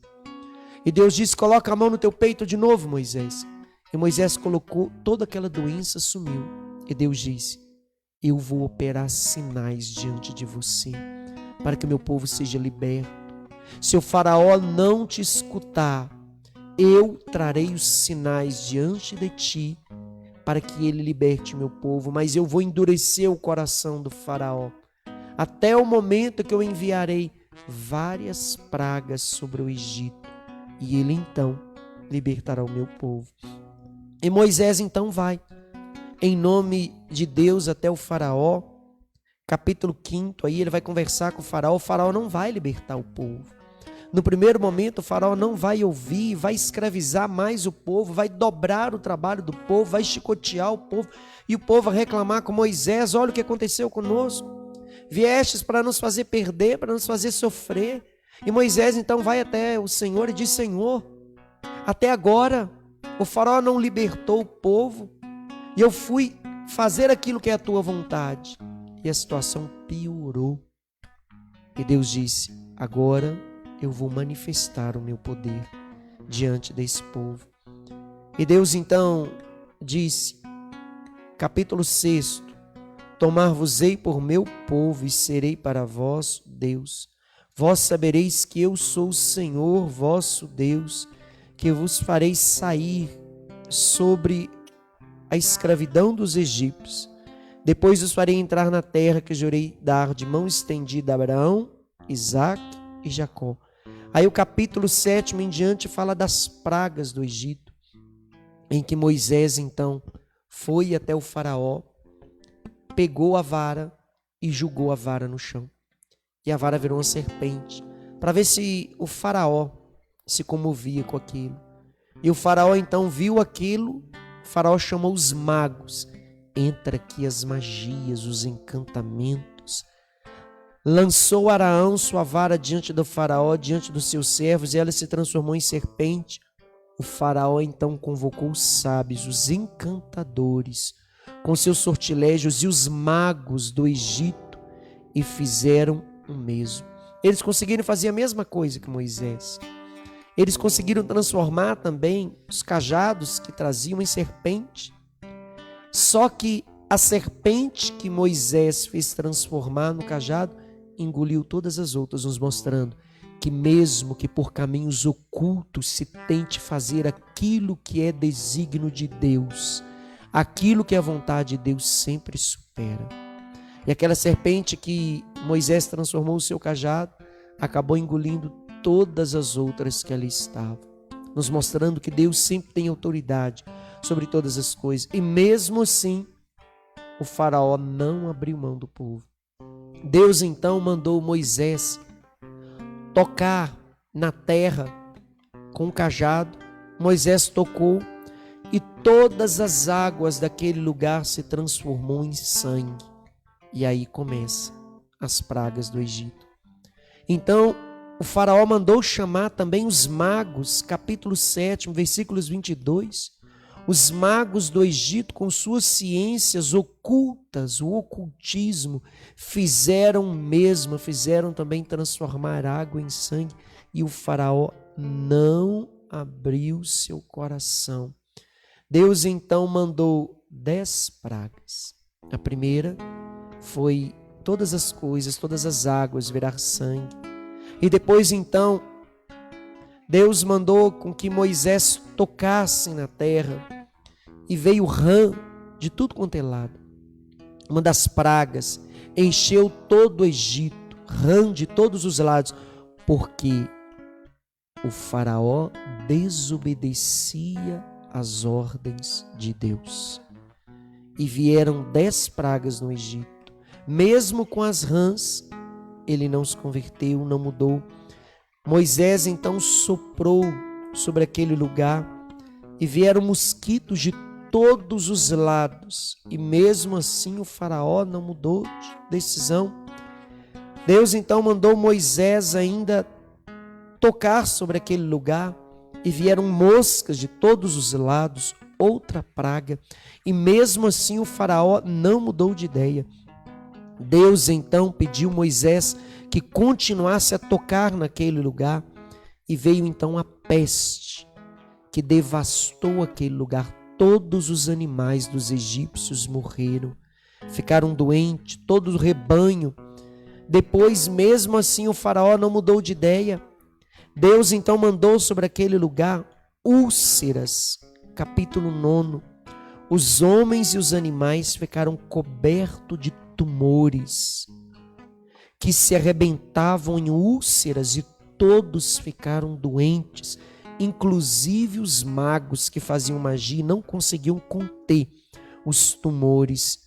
E Deus disse, coloca a mão no teu peito de novo, Moisés. E Moisés colocou, toda aquela doença sumiu. E Deus disse, eu vou operar sinais diante de você, para que o meu povo seja liberto. Se o faraó não te escutar, eu trarei os sinais diante de ti, para que ele liberte o meu povo, mas eu vou endurecer o coração do faraó, até o momento que eu enviarei várias pragas sobre o Egito, e ele então libertará o meu povo. E Moisés então vai, em nome de Deus, até o faraó, capítulo 5, aí ele vai conversar com o faraó não vai libertar o povo. No primeiro momento, o faraó não vai ouvir, vai escravizar mais o povo, vai dobrar o trabalho do povo, vai chicotear o povo, e o povo vai reclamar com Moisés, olha o que aconteceu conosco, viestes para nos fazer perder, para nos fazer sofrer. E Moisés então vai até o Senhor e diz, Senhor, até agora o faraó não libertou o povo, e eu fui fazer aquilo que é a tua vontade, e a situação piorou. E Deus disse, agora eu vou manifestar o meu poder diante desse povo. E Deus então disse, capítulo 6, tomar-vos-ei por meu povo e serei para vós Deus. Vós sabereis que eu sou o Senhor vosso Deus, que vos farei sair sobre a escravidão dos egípcios. Depois os farei entrar na terra que jurei dar de mão estendida a Abraão, Isaque e Jacó. Aí o capítulo 7 em diante fala das pragas do Egito, em que Moisés então foi até o faraó, pegou a vara e jogou a vara no chão. E a vara virou uma serpente, para ver se o faraó se comovia com aquilo. E o faraó então viu aquilo, o faraó chamou os magos, entra aqui as magias, os encantamentos. Lançou Araão sua vara diante do faraó, diante dos seus servos, e ela se transformou em serpente. O faraó então convocou os sábios, os encantadores, com seus sortilégios, e os magos do Egito, e fizeram o mesmo. Eles conseguiram fazer a mesma coisa que Moisés. Eles conseguiram transformar também os cajados que traziam em serpente. Só que a serpente que Moisés fez transformar no cajado engoliu todas as outras, nos mostrando que mesmo que por caminhos ocultos se tente fazer aquilo que é desígnio de Deus, aquilo que é a vontade de Deus sempre supera. E aquela serpente que Moisés transformou o seu cajado, acabou engolindo todas as outras que ali estavam, nos mostrando que Deus sempre tem autoridade sobre todas as coisas. E mesmo assim, o faraó não abriu mão do povo. Deus então mandou Moisés tocar na terra com o cajado. Moisés tocou e todas as águas daquele lugar se transformou em sangue. E aí começa as pragas do Egito. Então o faraó mandou chamar também os magos, capítulo 7, versículos 22. Os magos do Egito, com suas ciências ocultas, o ocultismo, fizeram também transformar água em sangue, e o faraó não abriu seu coração. Deus então mandou 10 pragas. A primeira foi todas as coisas, todas as águas virar sangue. E depois então, Deus mandou com que Moisés tocasse na terra e veio rã de tudo quanto é lado. Uma das pragas encheu todo o Egito, rã de todos os lados, porque o faraó desobedecia às ordens de Deus. E vieram 10 pragas no Egito. Mesmo com as rãs, ele não se converteu, não mudou. Moisés então soprou sobre aquele lugar e vieram mosquitos de todos os lados. E mesmo assim o faraó não mudou de decisão. Deus então mandou Moisés ainda tocar sobre aquele lugar e vieram moscas de todos os lados, outra praga, e mesmo assim o faraó não mudou de ideia. Deus então pediu Moisés que continuasse a tocar naquele lugar e veio então a peste que devastou aquele lugar. Todos os animais dos egípcios morreram, ficaram doentes, todo o rebanho. Depois, mesmo assim, o faraó não mudou de ideia. Deus então mandou sobre aquele lugar úlceras. Capítulo 9. Os homens e os animais ficaram cobertos de tumores que se arrebentavam em úlceras e todos ficaram doentes, inclusive os magos que faziam magia não conseguiam conter os tumores.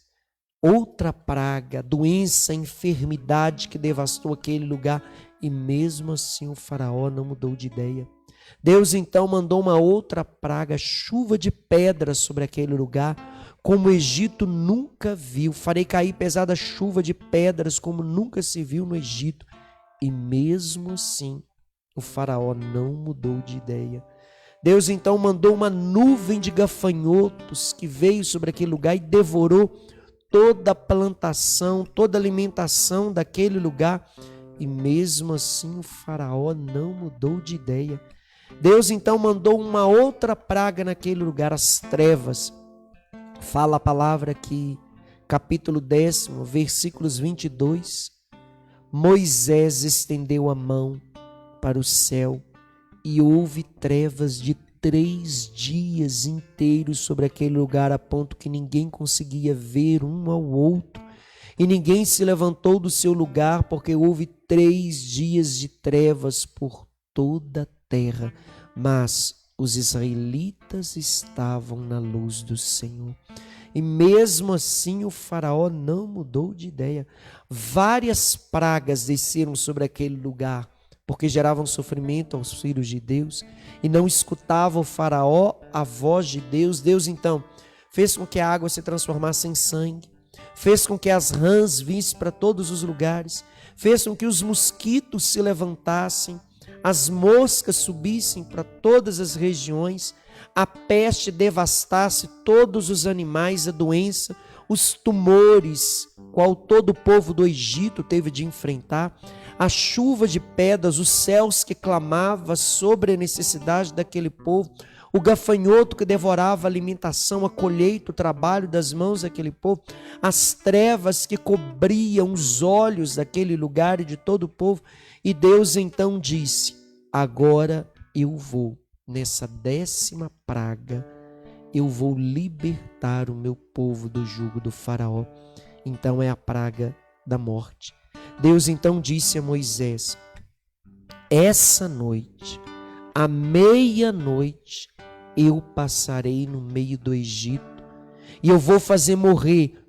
Outra praga, doença, enfermidade que devastou aquele lugar e mesmo assim o faraó não mudou de ideia. Deus então mandou uma outra praga, chuva de pedras sobre aquele lugar, como o Egito nunca viu. Farei cair pesada chuva de pedras como nunca se viu no Egito. E mesmo assim, o faraó não mudou de ideia. Deus então mandou uma nuvem de gafanhotos que veio sobre aquele lugar e devorou toda a plantação, toda a alimentação daquele lugar. E mesmo assim o faraó não mudou de ideia. Deus então mandou uma outra praga naquele lugar, as trevas. Fala a palavra aqui, capítulo 10, versículos 22. Moisés estendeu a mão para o céu e houve trevas de 3 dias inteiros sobre aquele lugar, a ponto que ninguém conseguia ver um ao outro. E ninguém se levantou do seu lugar, porque houve 3 dias de trevas por toda a terra. Mas os israelitas estavam na luz do Senhor. E mesmo assim o faraó não mudou de ideia. Várias pragas desceram sobre aquele lugar, porque geravam sofrimento aos filhos de Deus, e não escutava o faraó a voz de Deus. Deus então fez com que a água se transformasse em sangue, fez com que as rãs vissem para todos os lugares, fez com que os mosquitos se levantassem, as moscas subissem para todas as regiões, a peste devastasse todos os animais, a doença, os tumores, qual todo o povo do Egito teve de enfrentar, a chuva de pedras, os céus que clamavam sobre a necessidade daquele povo, o gafanhoto que devorava a alimentação, a colheita, o trabalho das mãos daquele povo, as trevas que cobriam os olhos daquele lugar e de todo o povo. E Deus então disse: agora eu vou, nessa 10ª praga, eu vou libertar o meu povo do jugo do faraó. Então é a praga da morte. Deus então disse a Moisés: essa noite, à meia-noite, eu passarei no meio do Egito e eu vou fazer morrer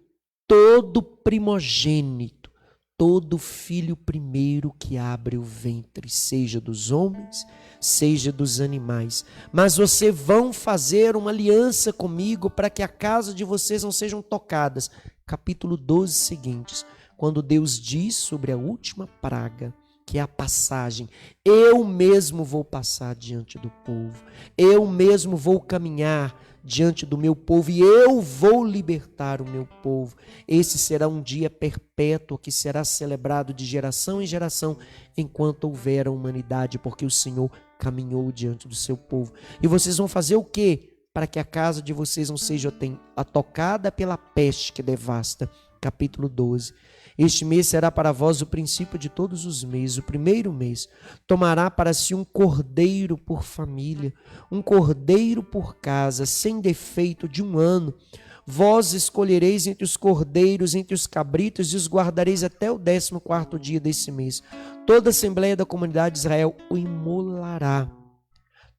todo primogênito, todo filho primeiro que abre o ventre, seja dos homens, seja dos animais. Mas vocês vão fazer uma aliança comigo para que a casa de vocês não sejam tocadas. Capítulo 12 seguintes, quando Deus diz sobre a última praga, que é a passagem: eu mesmo vou passar diante do povo, eu mesmo vou caminhar diante do meu povo e eu vou libertar o meu povo. Esse será um dia perpétuo que será celebrado de geração em geração enquanto houver a humanidade, porque o Senhor caminhou diante do seu povo. E vocês vão fazer o quê? Para que a casa de vocês não seja tocada pela peste que devasta. capítulo 12. Este mês será para vós o princípio de todos os meses, o primeiro mês. Tomará para si um cordeiro por família, um cordeiro por casa, sem defeito, de 1 ano. Vós escolhereis entre os cordeiros, entre os cabritos, e os guardareis até o 14º dia desse mês. Toda a Assembleia da Comunidade de Israel o imolará.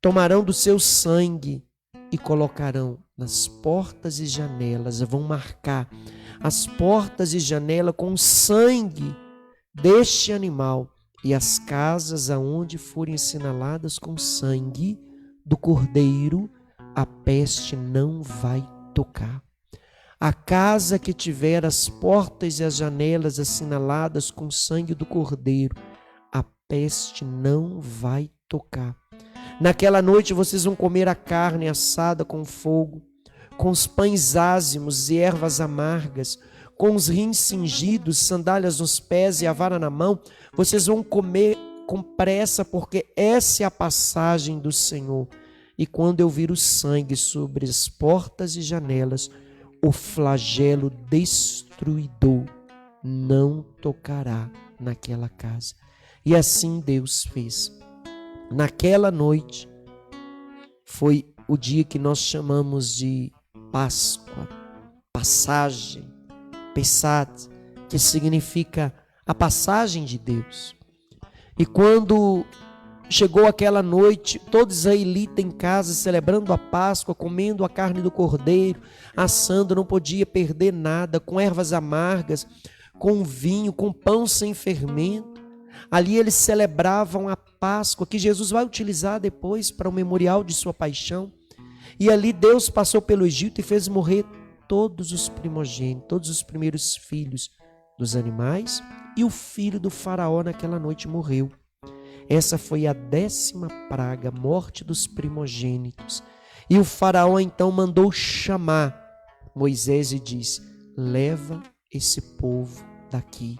Tomarão do seu sangue e colocarão nas portas e janelas, vão marcar as portas e janelas com o sangue deste animal, e as casas aonde forem assinaladas com sangue do cordeiro, a peste não vai tocar. A casa que tiver as portas e as janelas assinaladas com sangue do cordeiro, a peste não vai tocar. Naquela noite vocês vão comer a carne assada com fogo, com os pães ázimos e ervas amargas, com os rins cingidos, sandálias nos pés e a vara na mão. Vocês vão comer com pressa, porque essa é a passagem do Senhor. E quando eu vir o sangue sobre as portas e janelas, o flagelo destruidor não tocará naquela casa. E assim Deus fez. Naquela noite foi o dia que nós chamamos de Páscoa, passagem, Pesach, que significa a passagem de Deus. E quando chegou aquela noite, todo israelita em casa celebrando a Páscoa, comendo a carne do cordeiro, assando, não podia perder nada, com ervas amargas, com vinho, com pão sem fermento. Ali eles celebravam a Páscoa, que Jesus vai utilizar depois para o memorial de sua paixão. E ali Deus passou pelo Egito e fez morrer todos os primogênitos, todos os primeiros filhos dos animais, e o filho do faraó naquela noite morreu. Essa foi a 10ª praga, morte dos primogênitos. E o faraó então mandou chamar Moisés e disse: leva esse povo daqui,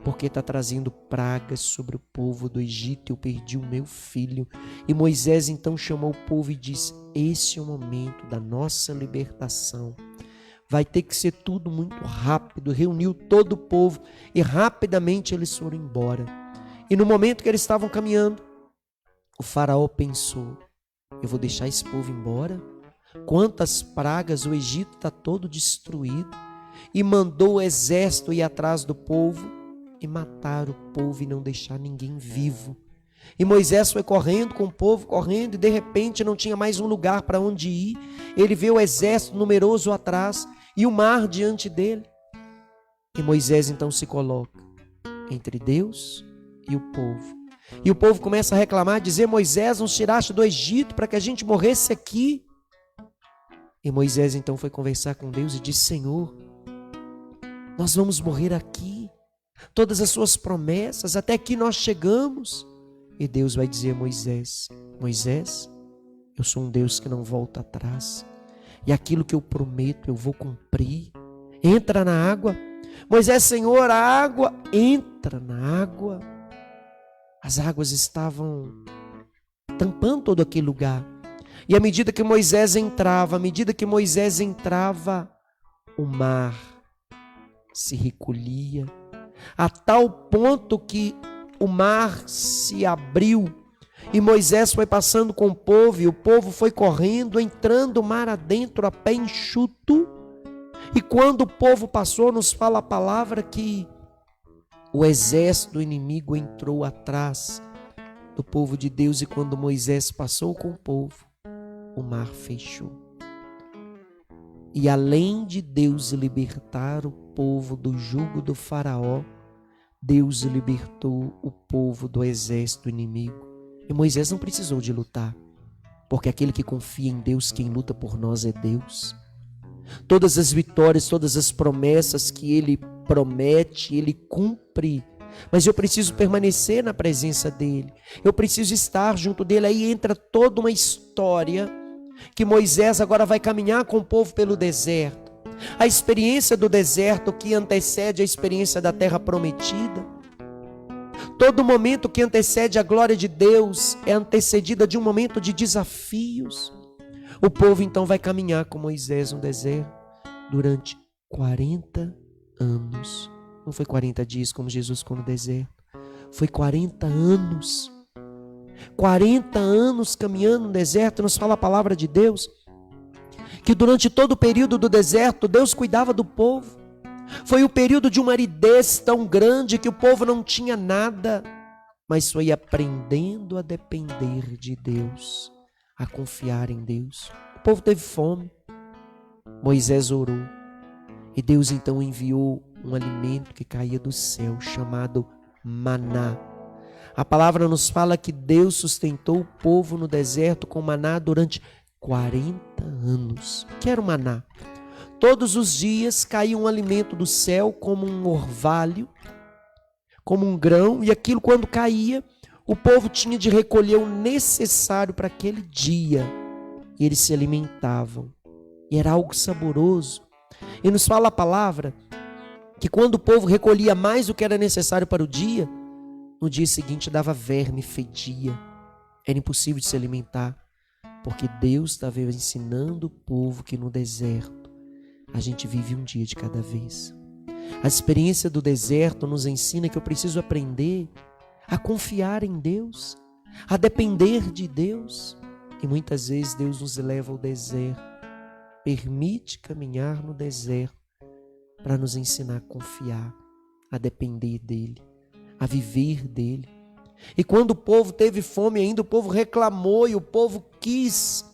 porque está trazendo pragas sobre o povo do Egito. Eu perdi o meu filho. E Moisés então chamou o povo e disse: esse é o momento da nossa libertação. Vai ter que ser tudo muito rápido. Reuniu todo o povo e rapidamente eles foram embora. E no momento que eles estavam caminhando, o faraó pensou: eu vou deixar esse povo embora? Quantas pragas, o Egito está todo destruído. E mandou o exército ir atrás do povo e matar o povo e não deixar ninguém vivo. E Moisés foi correndo com o povo, correndo, e de repente não tinha mais um lugar para onde ir. Ele vê o exército numeroso atrás e o mar diante dele. E Moisés então se coloca entre Deus e o povo. E o povo começa a reclamar, dizer: Moisés, nos tiraste do Egito para que a gente morresse aqui. E Moisés então foi conversar com Deus e disse: Senhor, nós vamos morrer aqui. Todas as suas promessas, até aqui nós chegamos. E Deus vai dizer a Moisés: Moisés, eu sou um Deus que não volta atrás. E aquilo que eu prometo eu vou cumprir. Entra na água. Moisés: Senhor, a água. Entra na água. As águas estavam tampando todo aquele lugar. E à medida que Moisés entrava, o mar se recolhia, a tal ponto que o mar se abriu e Moisés foi passando com o povo, e o povo foi correndo, entrando o mar adentro a pé enxuto. E quando o povo passou, nos fala a palavra que o exército do inimigo entrou atrás do povo de Deus, e quando Moisés passou com o povo, o mar fechou. E além de Deus libertar o povo do jugo do faraó, Deus libertou o povo do exército inimigo. E Moisés não precisou de lutar, porque aquele que confia em Deus, quem luta por nós é Deus. Todas as vitórias, todas as promessas que Ele promete, Ele cumpre. Mas eu preciso permanecer na presença dEle. Eu preciso estar junto dEle. Aí entra toda uma história que Moisés agora vai caminhar com o povo pelo deserto. A experiência do deserto que antecede a experiência da terra prometida. Todo momento que antecede a glória de Deus é antecedida de um momento de desafios. O povo então vai caminhar com Moisés no deserto durante 40 anos. Não foi 40 dias como Jesus ficou no deserto. Foi 40 anos. 40 anos caminhando no deserto. Nos fala a palavra de Deus que durante todo o período do deserto, Deus cuidava do povo. Foi o período de uma aridez tão grande que o povo não tinha nada, mas foi aprendendo a depender de Deus, a confiar em Deus. O povo teve fome. Moisés orou e Deus então enviou um alimento que caía do céu, chamado maná. A palavra nos fala que Deus sustentou o povo no deserto com maná durante 40 anos. O que era o maná? Todos os dias caía um alimento do céu como um orvalho, como um grão, e aquilo quando caía, o povo tinha de recolher o necessário para aquele dia. E eles se alimentavam. E era algo saboroso. E nos fala a palavra que quando o povo recolhia mais do que era necessário para o dia, no dia seguinte dava verme, fedia. Era impossível de se alimentar, porque Deus estava ensinando o povo que no deserto a gente vive um dia de cada vez. A experiência do deserto nos ensina que eu preciso aprender a confiar em Deus, a depender de Deus. E muitas vezes Deus nos leva ao deserto, permite caminhar no deserto para nos ensinar a confiar, a depender dEle, a viver dEle. E quando o povo teve fome ainda, o povo reclamou e o povo quis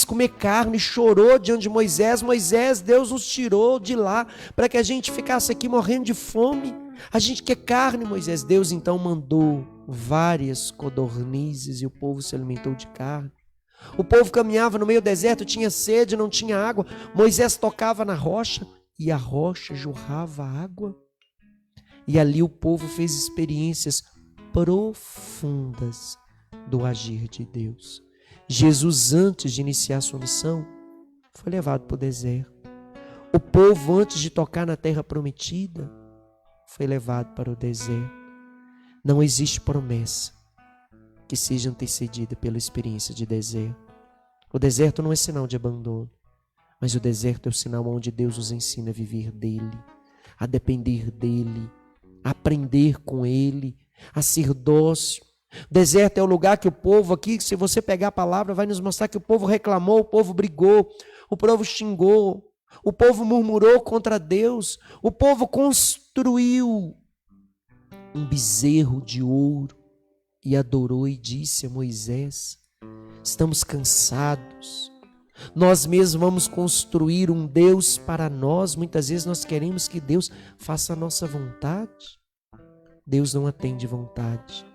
comer carne, chorou diante de Moisés. Moisés, Deus nos tirou de lá para que a gente ficasse aqui morrendo de fome. A gente quer carne, Moisés. Deus então mandou várias codornizes e o povo se alimentou de carne. O povo caminhava no meio do deserto, tinha sede, não tinha água. Moisés tocava na rocha e a rocha jorrava água. E ali o povo fez experiências profundas do agir de Deus. Jesus, antes de iniciar sua missão, foi levado para o deserto. O povo, antes de tocar na terra prometida, foi levado para o deserto. Não existe promessa que seja antecedida pela experiência de deserto. O deserto não é sinal de abandono, mas o deserto é o sinal onde Deus nos ensina a viver dEle, a depender dEle, a aprender com Ele, a ser dócil. O deserto é o lugar que o povo aqui, se você pegar a palavra, vai nos mostrar que o povo reclamou, o povo brigou, o povo xingou, o povo murmurou contra Deus, o povo construiu um bezerro de ouro e adorou e disse a Moisés: estamos cansados, nós mesmos vamos construir um Deus para nós. Muitas vezes nós queremos que Deus faça a nossa vontade. Deus não atende vontade,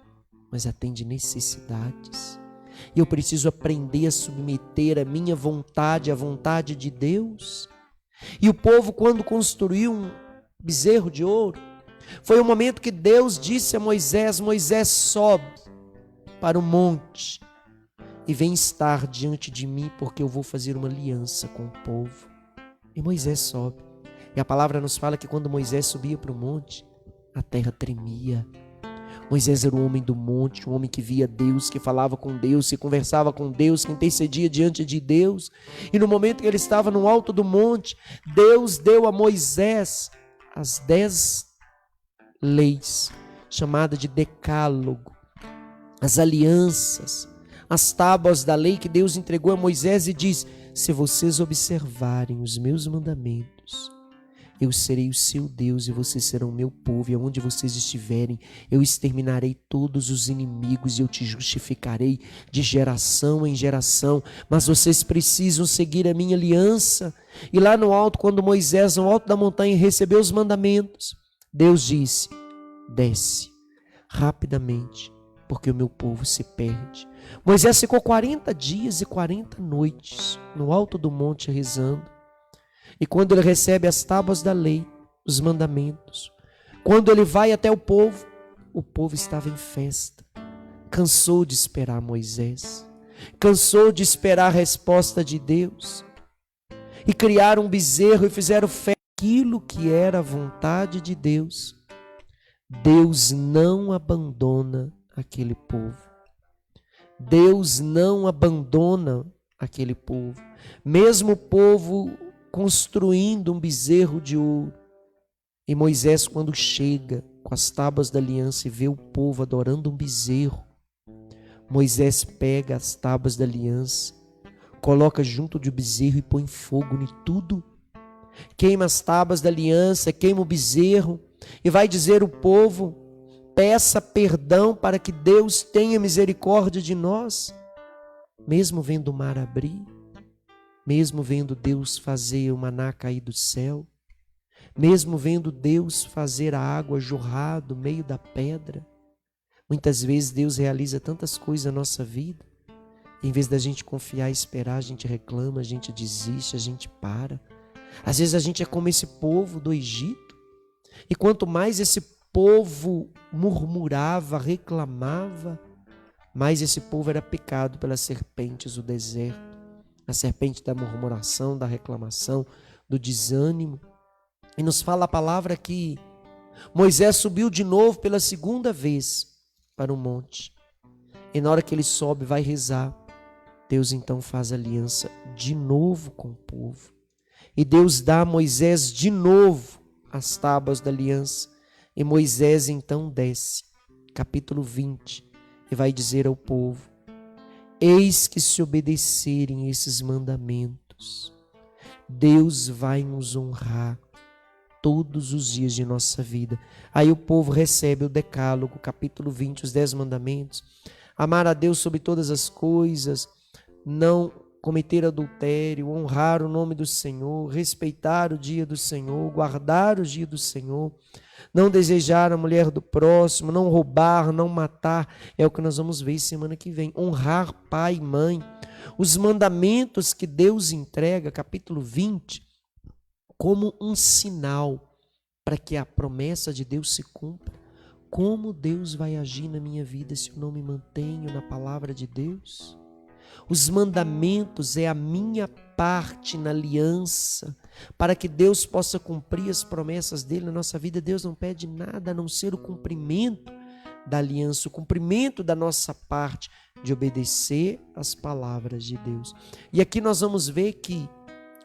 mas atende necessidades. E eu preciso aprender a submeter a minha vontade à vontade de Deus. E o povo, quando construiu um bezerro de ouro, foi o momento que Deus disse a Moisés: Moisés, sobe para o monte e vem estar diante de mim, porque eu vou fazer uma aliança com o povo. E Moisés sobe. E a palavra nos fala que quando Moisés subia para o monte, a terra tremia. Moisés era o homem do monte, um homem que via Deus, que falava com Deus, que conversava com Deus, que intercedia diante de Deus. E no momento que ele estava no alto do monte, Deus deu a Moisés as 10 leis, chamada de decálogo, as alianças, as tábuas da lei que Deus entregou a Moisés e diz: se vocês observarem os meus mandamentos, eu serei o seu Deus e vocês serão o meu povo, e aonde vocês estiverem, eu exterminarei todos os inimigos e eu te justificarei de geração em geração, mas vocês precisam seguir a minha aliança. E lá no alto, quando Moisés, no alto da montanha, recebeu os mandamentos, Deus disse: desce rapidamente, porque o meu povo se perde. Moisés ficou 40 dias e 40 noites no alto do monte rezando. E quando ele recebe as tábuas da lei, os mandamentos, quando ele vai até o povo estava em festa. Cansou de esperar Moisés, cansou de esperar a resposta de Deus. E criaram um bezerro e fizeram festa naquilo que era a vontade de Deus. Deus não abandona aquele povo. Deus não abandona aquele povo. Mesmo o povo construindo um bezerro de ouro. E Moisés, quando chega com as tábuas da aliança e vê o povo adorando um bezerro, Moisés pega as tábuas da aliança, coloca junto de um bezerro e põe fogo em tudo. Queima as tábuas da aliança, queima o bezerro e vai dizer ao povo: peça perdão para que Deus tenha misericórdia de nós. Mesmo vendo o mar abrir, mesmo vendo Deus fazer o maná cair do céu, mesmo vendo Deus fazer a água jorrar do meio da pedra, muitas vezes Deus realiza tantas coisas na nossa vida, em vez da gente confiar e esperar, a gente reclama, a gente desiste, a gente para. Às vezes a gente é como esse povo do Egito, e quanto mais esse povo murmurava, reclamava, mais esse povo era picado pelas serpentes do deserto, a serpente da murmuração, da reclamação, do desânimo. E nos fala a palavra que Moisés subiu de novo pela segunda vez para o monte. E na hora que ele sobe, vai rezar, Deus então faz aliança de novo com o povo. E Deus dá a Moisés de novo as tábuas da aliança. E Moisés então desce, capítulo 20, e vai dizer ao povo: eis que se obedecerem esses mandamentos, Deus vai nos honrar todos os dias de nossa vida. Aí o povo recebe o decálogo, capítulo 20, os 10 mandamentos. Amar a Deus sobre todas as coisas, não cometer adultério, honrar o nome do Senhor, respeitar o dia do Senhor, guardar o dia do Senhor, não desejar a mulher do próximo, não roubar, não matar. É o que nós vamos ver semana que vem. Honrar pai e mãe. Os mandamentos que Deus entrega, capítulo 20, como um sinal para que a promessa de Deus se cumpra. Como Deus vai agir na minha vida se eu não me mantenho na palavra de Deus? Os mandamentos é a minha parte na aliança, para que Deus possa cumprir as promessas dele na nossa vida. Deus não pede nada a não ser o cumprimento da aliança, o cumprimento da nossa parte de obedecer às palavras de Deus. E aqui nós vamos ver que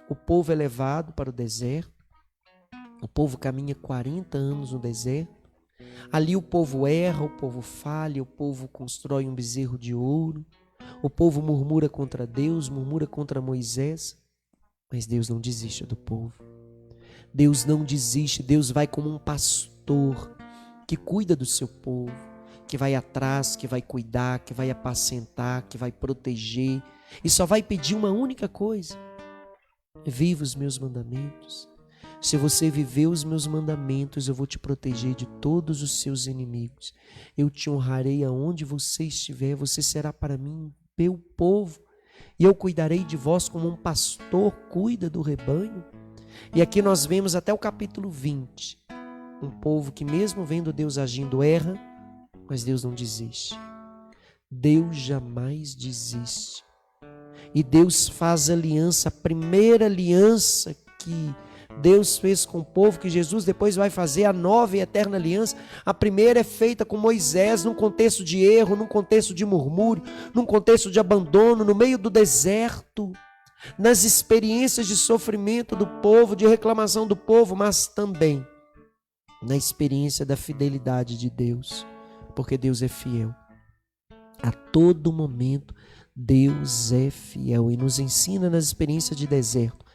o povo é levado para o deserto, o povo caminha 40 anos no deserto, ali o povo erra, o povo falha, o povo constrói um bezerro de ouro, o povo murmura contra Deus, murmura contra Moisés, mas Deus não desiste do povo. Deus não desiste, Deus vai como um pastor que cuida do seu povo, que vai atrás, que vai cuidar, que vai apacentar, que vai proteger, e só vai pedir uma única coisa: viva os meus mandamentos. Se você viver os meus mandamentos, eu vou te proteger de todos os seus inimigos. Eu te honrarei aonde você estiver, você será para mim meu povo, e eu cuidarei de vós como um pastor cuida do rebanho. E aqui nós vemos até o capítulo 20, um povo que mesmo vendo Deus agindo erra, mas Deus não desiste. Deus jamais desiste. E Deus faz aliança, a primeira aliança que Deus fez com o povo, que Jesus depois vai fazer, a nova e eterna aliança. A primeira é feita com Moisés, num contexto de erro, num contexto de murmúrio, num contexto de abandono, no meio do deserto, nas experiências de sofrimento do povo, de reclamação do povo, mas também na experiência da fidelidade de Deus, porque Deus é fiel. A todo momento, Deus é fiel e nos ensina nas experiências de deserto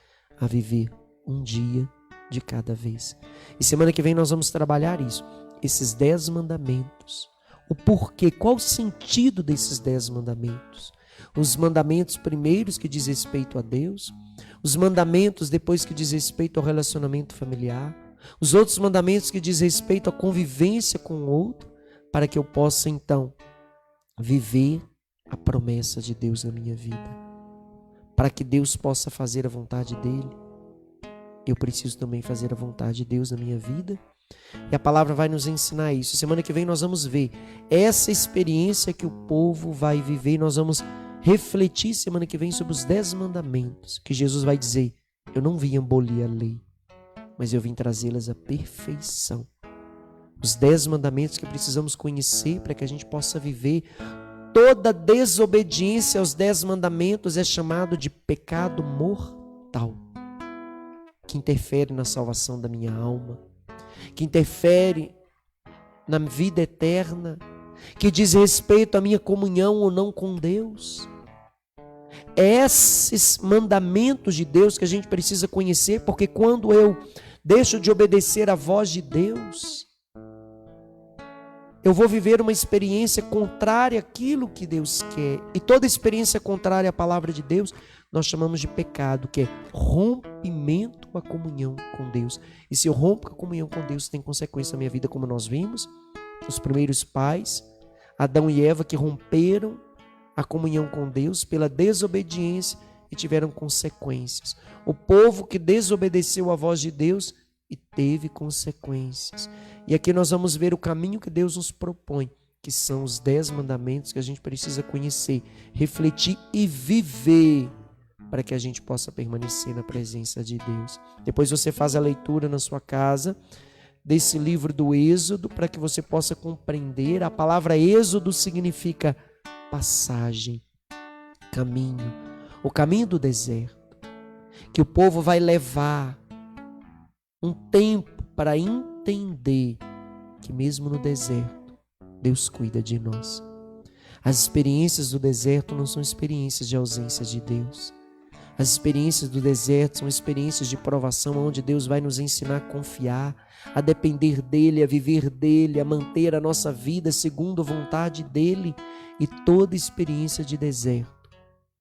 a viver um dia de cada vez. E semana que vem nós vamos trabalhar isso, esses 10 mandamentos. O porquê, qual o sentido desses 10 mandamentos? Os mandamentos primeiros que diz respeito a Deus, os mandamentos depois que diz respeito ao relacionamento familiar, os outros mandamentos que diz respeito à convivência com o outro, para que eu possa então viver a promessa de Deus na minha vida. Para que Deus possa fazer a vontade dele, eu preciso também fazer a vontade de Deus na minha vida. E a palavra vai nos ensinar isso. Semana que vem nós vamos ver essa experiência que o povo vai viver. Nós vamos refletir semana que vem sobre os 10 mandamentos, que Jesus vai dizer: eu não vim abolir a lei, mas eu vim trazê-las à perfeição. Os 10 mandamentos que precisamos conhecer para que a gente possa viver. Toda desobediência aos 10 mandamentos é chamado de pecado mortal. que interfere na salvação da minha alma, que interfere na vida eterna, que diz respeito à minha comunhão ou não com Deus. Esses mandamentos de Deus que a gente precisa conhecer, porque quando eu deixo de obedecer à voz de Deus, eu vou viver uma experiência contrária àquilo que Deus quer. E toda experiência contrária à palavra de Deus, nós chamamos de pecado, que é rompimento com a comunhão com Deus. E se eu rompo com a comunhão com Deus, tem consequência na minha vida, como nós vimos. Os primeiros pais, Adão e Eva, que romperam a comunhão com Deus pela desobediência e tiveram consequências. O povo que desobedeceu à voz de Deus e teve consequências. E aqui nós vamos ver o caminho que Deus nos propõe, que são os 10 mandamentos que a gente precisa conhecer, refletir e viver, para que a gente possa permanecer na presença de Deus. Depois você faz a leitura na sua casa desse livro do Êxodo, para que você possa compreender. A palavra Êxodo significa passagem, caminho, o caminho do deserto, que o povo vai levar um tempo para entender que mesmo no deserto, Deus cuida de nós. As experiências do deserto não são experiências de ausência de Deus. As experiências do deserto são experiências de provação, onde Deus vai nos ensinar a confiar, a depender dEle, a viver dEle, a manter a nossa vida segundo a vontade dEle. E toda experiência de deserto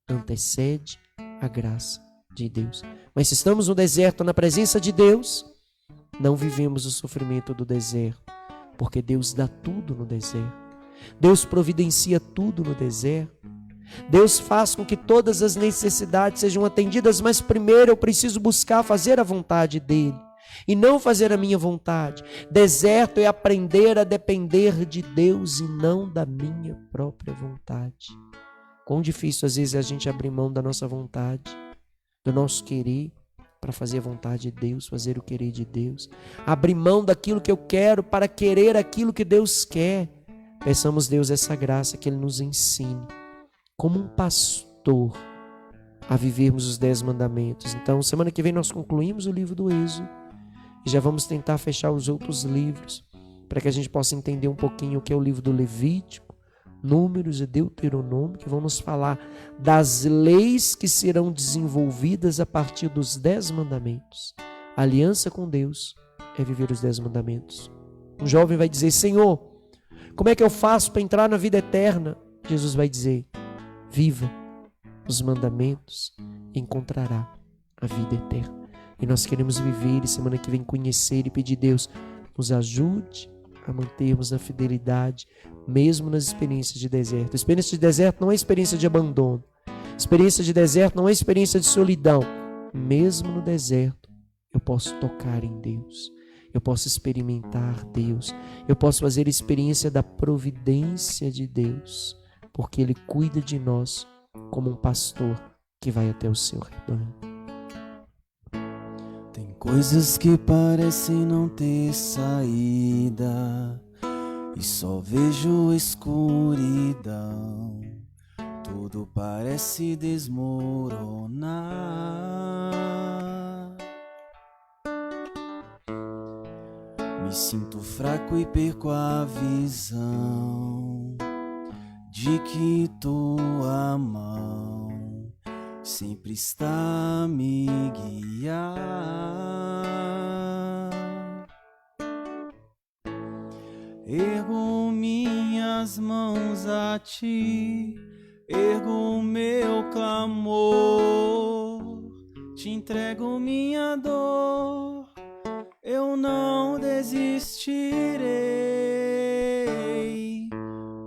antecede a graça de Deus. Mas se estamos no deserto, na presença de Deus, não vivemos o sofrimento do deserto, porque Deus dá tudo no deserto. Deus providencia tudo no deserto. Deus faz com que todas as necessidades sejam atendidas, mas primeiro eu preciso buscar fazer a vontade dEle e não fazer a minha vontade. Deserto é aprender a depender de Deus e não da minha própria vontade. Quão difícil às vezes é a gente abrir mão da nossa vontade, do nosso querer, para fazer a vontade de Deus, fazer o querer de Deus. Abrir mão daquilo que eu quero para querer aquilo que Deus quer. Peçamos a Deus essa graça, que Ele nos ensine, como um pastor, a vivermos os 10 mandamentos. Então, semana que vem nós concluímos o livro do Êxodo e já vamos tentar fechar os outros livros, para que a gente possa entender um pouquinho o que é o livro do Levítico, Números e Deuteronômio, que vão nos falar das leis que serão desenvolvidas a partir dos 10 mandamentos. A aliança com Deus é viver os 10 mandamentos. Um jovem vai dizer: Senhor, como é que eu faço para entrar na vida eterna? Jesus vai dizer: viva os mandamentos e encontrará a vida eterna. E nós queremos viver e semana que vem conhecer e pedir: Deus, nos ajude a mantermos a fidelidade, mesmo nas experiências de deserto. Experiência de deserto não é experiência de abandono. Experiência de deserto não é experiência de solidão. Mesmo no deserto, eu posso tocar em Deus. Eu posso experimentar Deus. Eu posso fazer a experiência da providência de Deus, porque Ele cuida de nós como um pastor que vai até o seu rebanho. Tem coisas que parecem não ter saída e só vejo escuridão. Tudo parece desmoronar. Me sinto fraco e perco a visão de que tua mão sempre está a me guiar. Ergo minhas mãos a ti, ergo o meu clamor, te entrego minha dor, eu não desistirei.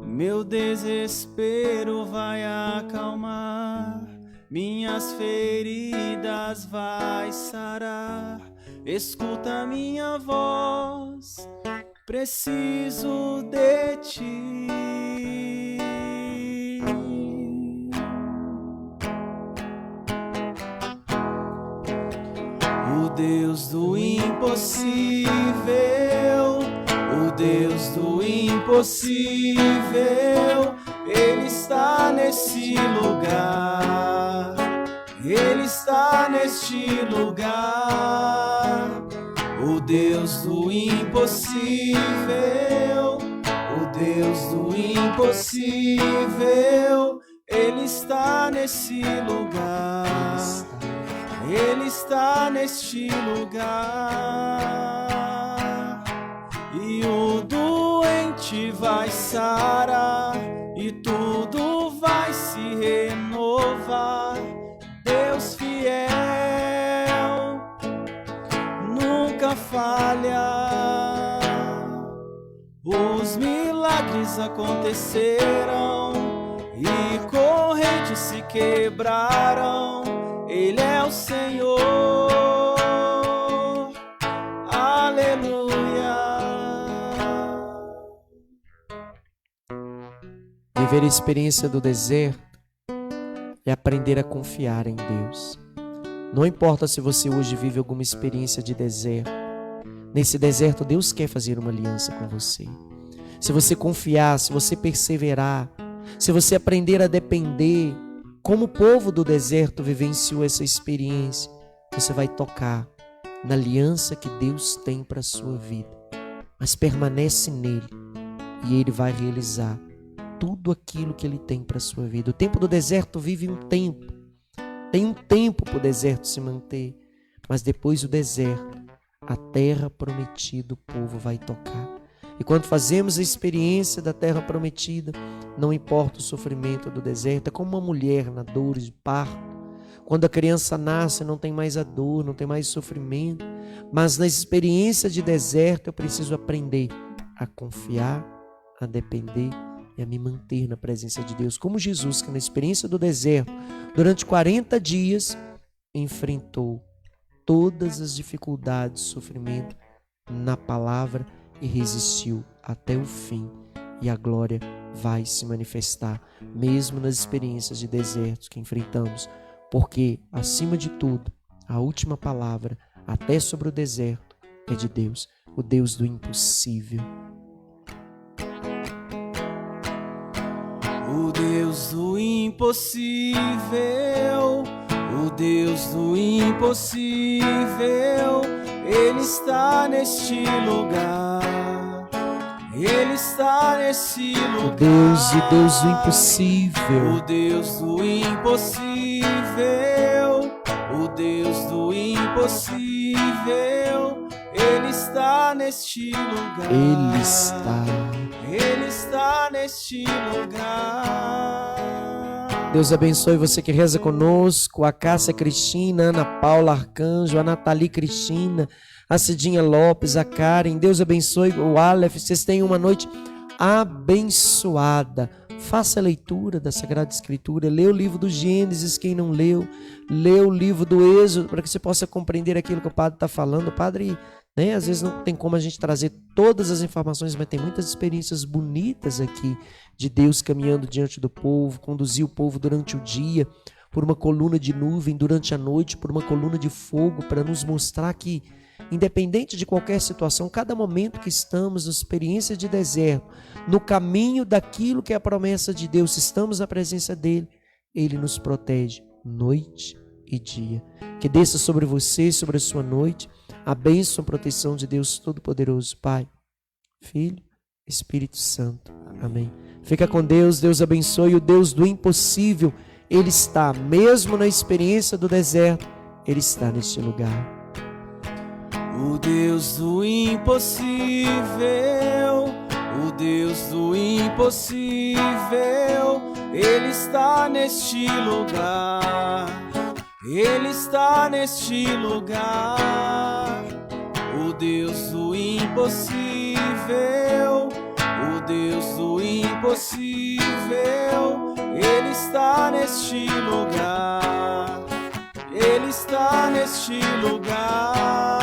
Meu desespero vai acalmar, minhas feridas vai sarar. Escuta minha voz, preciso de ti. O Deus do impossível, o Deus do impossível, Ele está nesse lugar. Ele está neste lugar. O Deus do impossível, o Deus do impossível, Ele está nesse lugar. Ele está neste lugar. E o doente vai sarar e tudo vai se renovar. Deus fiel nunca falha. Os milagres aconteceram e correntes se quebraram. Ele é o Senhor. Aleluia. Viver a experiência do deserto é aprender a confiar em Deus. Não importa se você hoje vive alguma experiência de deserto. Nesse deserto, Deus quer fazer uma aliança com você. Se você confiar, se você perseverar, se você aprender a depender, como o povo do deserto vivenciou essa experiência, você vai tocar na aliança que Deus tem para a sua vida. Mas permanece nele e ele vai realizar tudo aquilo que ele tem para a sua vida. O tempo do deserto vive um tempo. Tem um tempo para o deserto se manter. Mas depois do deserto, a terra prometida o povo vai tocar. E quando fazemos a experiência da terra prometida, não importa o sofrimento do deserto, é como uma mulher na dor de parto. Quando a criança nasce, não tem mais a dor, não tem mais sofrimento. Mas na experiência de deserto, eu preciso aprender a confiar, a depender e a me manter na presença de Deus. Como Jesus, que na experiência do deserto, durante 40 dias, enfrentou todas as dificuldades, sofrimento na palavra e resistiu até o fim. E a glória vai se manifestar, mesmo nas experiências de desertos que enfrentamos. Porque, acima de tudo, a última palavra, até sobre o deserto, é de Deus, o Deus do impossível. O Deus do impossível, o Deus do impossível, Ele está neste lugar. Ele está nesse lugar. O Deus do impossível. O Deus do impossível. O Deus do impossível. Ele está neste lugar. Ele está. Ele está neste lugar. Deus abençoe você que reza conosco, a Cássia Cristina, a Ana Paula Arcanjo, a Nathalie Cristina, a Cidinha Lopes, a Karen. Deus abençoe o Aleph. Vocês tenham uma noite abençoada. Faça a leitura da Sagrada Escritura. Lê o livro do Gênesis, quem não leu. Lê o livro do Êxodo, para que você possa compreender aquilo que o padre está falando. O padre, às vezes não tem como a gente trazer todas as informações, mas tem muitas experiências bonitas aqui de Deus caminhando diante do povo, conduzir o povo durante o dia, por uma coluna de nuvem, durante a noite, por uma coluna de fogo, para nos mostrar que, independente de qualquer situação, cada momento que estamos na experiência de deserto, no caminho daquilo que é a promessa de Deus, estamos na presença dele, ele nos protege noite e dia. Que desça sobre você, sobre a sua noite, a bênção e a proteção de Deus Todo-Poderoso, Pai, Filho, Espírito Santo. Amém. Fica com Deus, Deus abençoe. O Deus do impossível, Ele está, mesmo na experiência do deserto, Ele está neste lugar. O Deus do impossível, o Deus do impossível, Ele está neste lugar. Ele está neste lugar. O Deus do impossível, o Deus do impossível, Ele está neste lugar. Ele está neste lugar.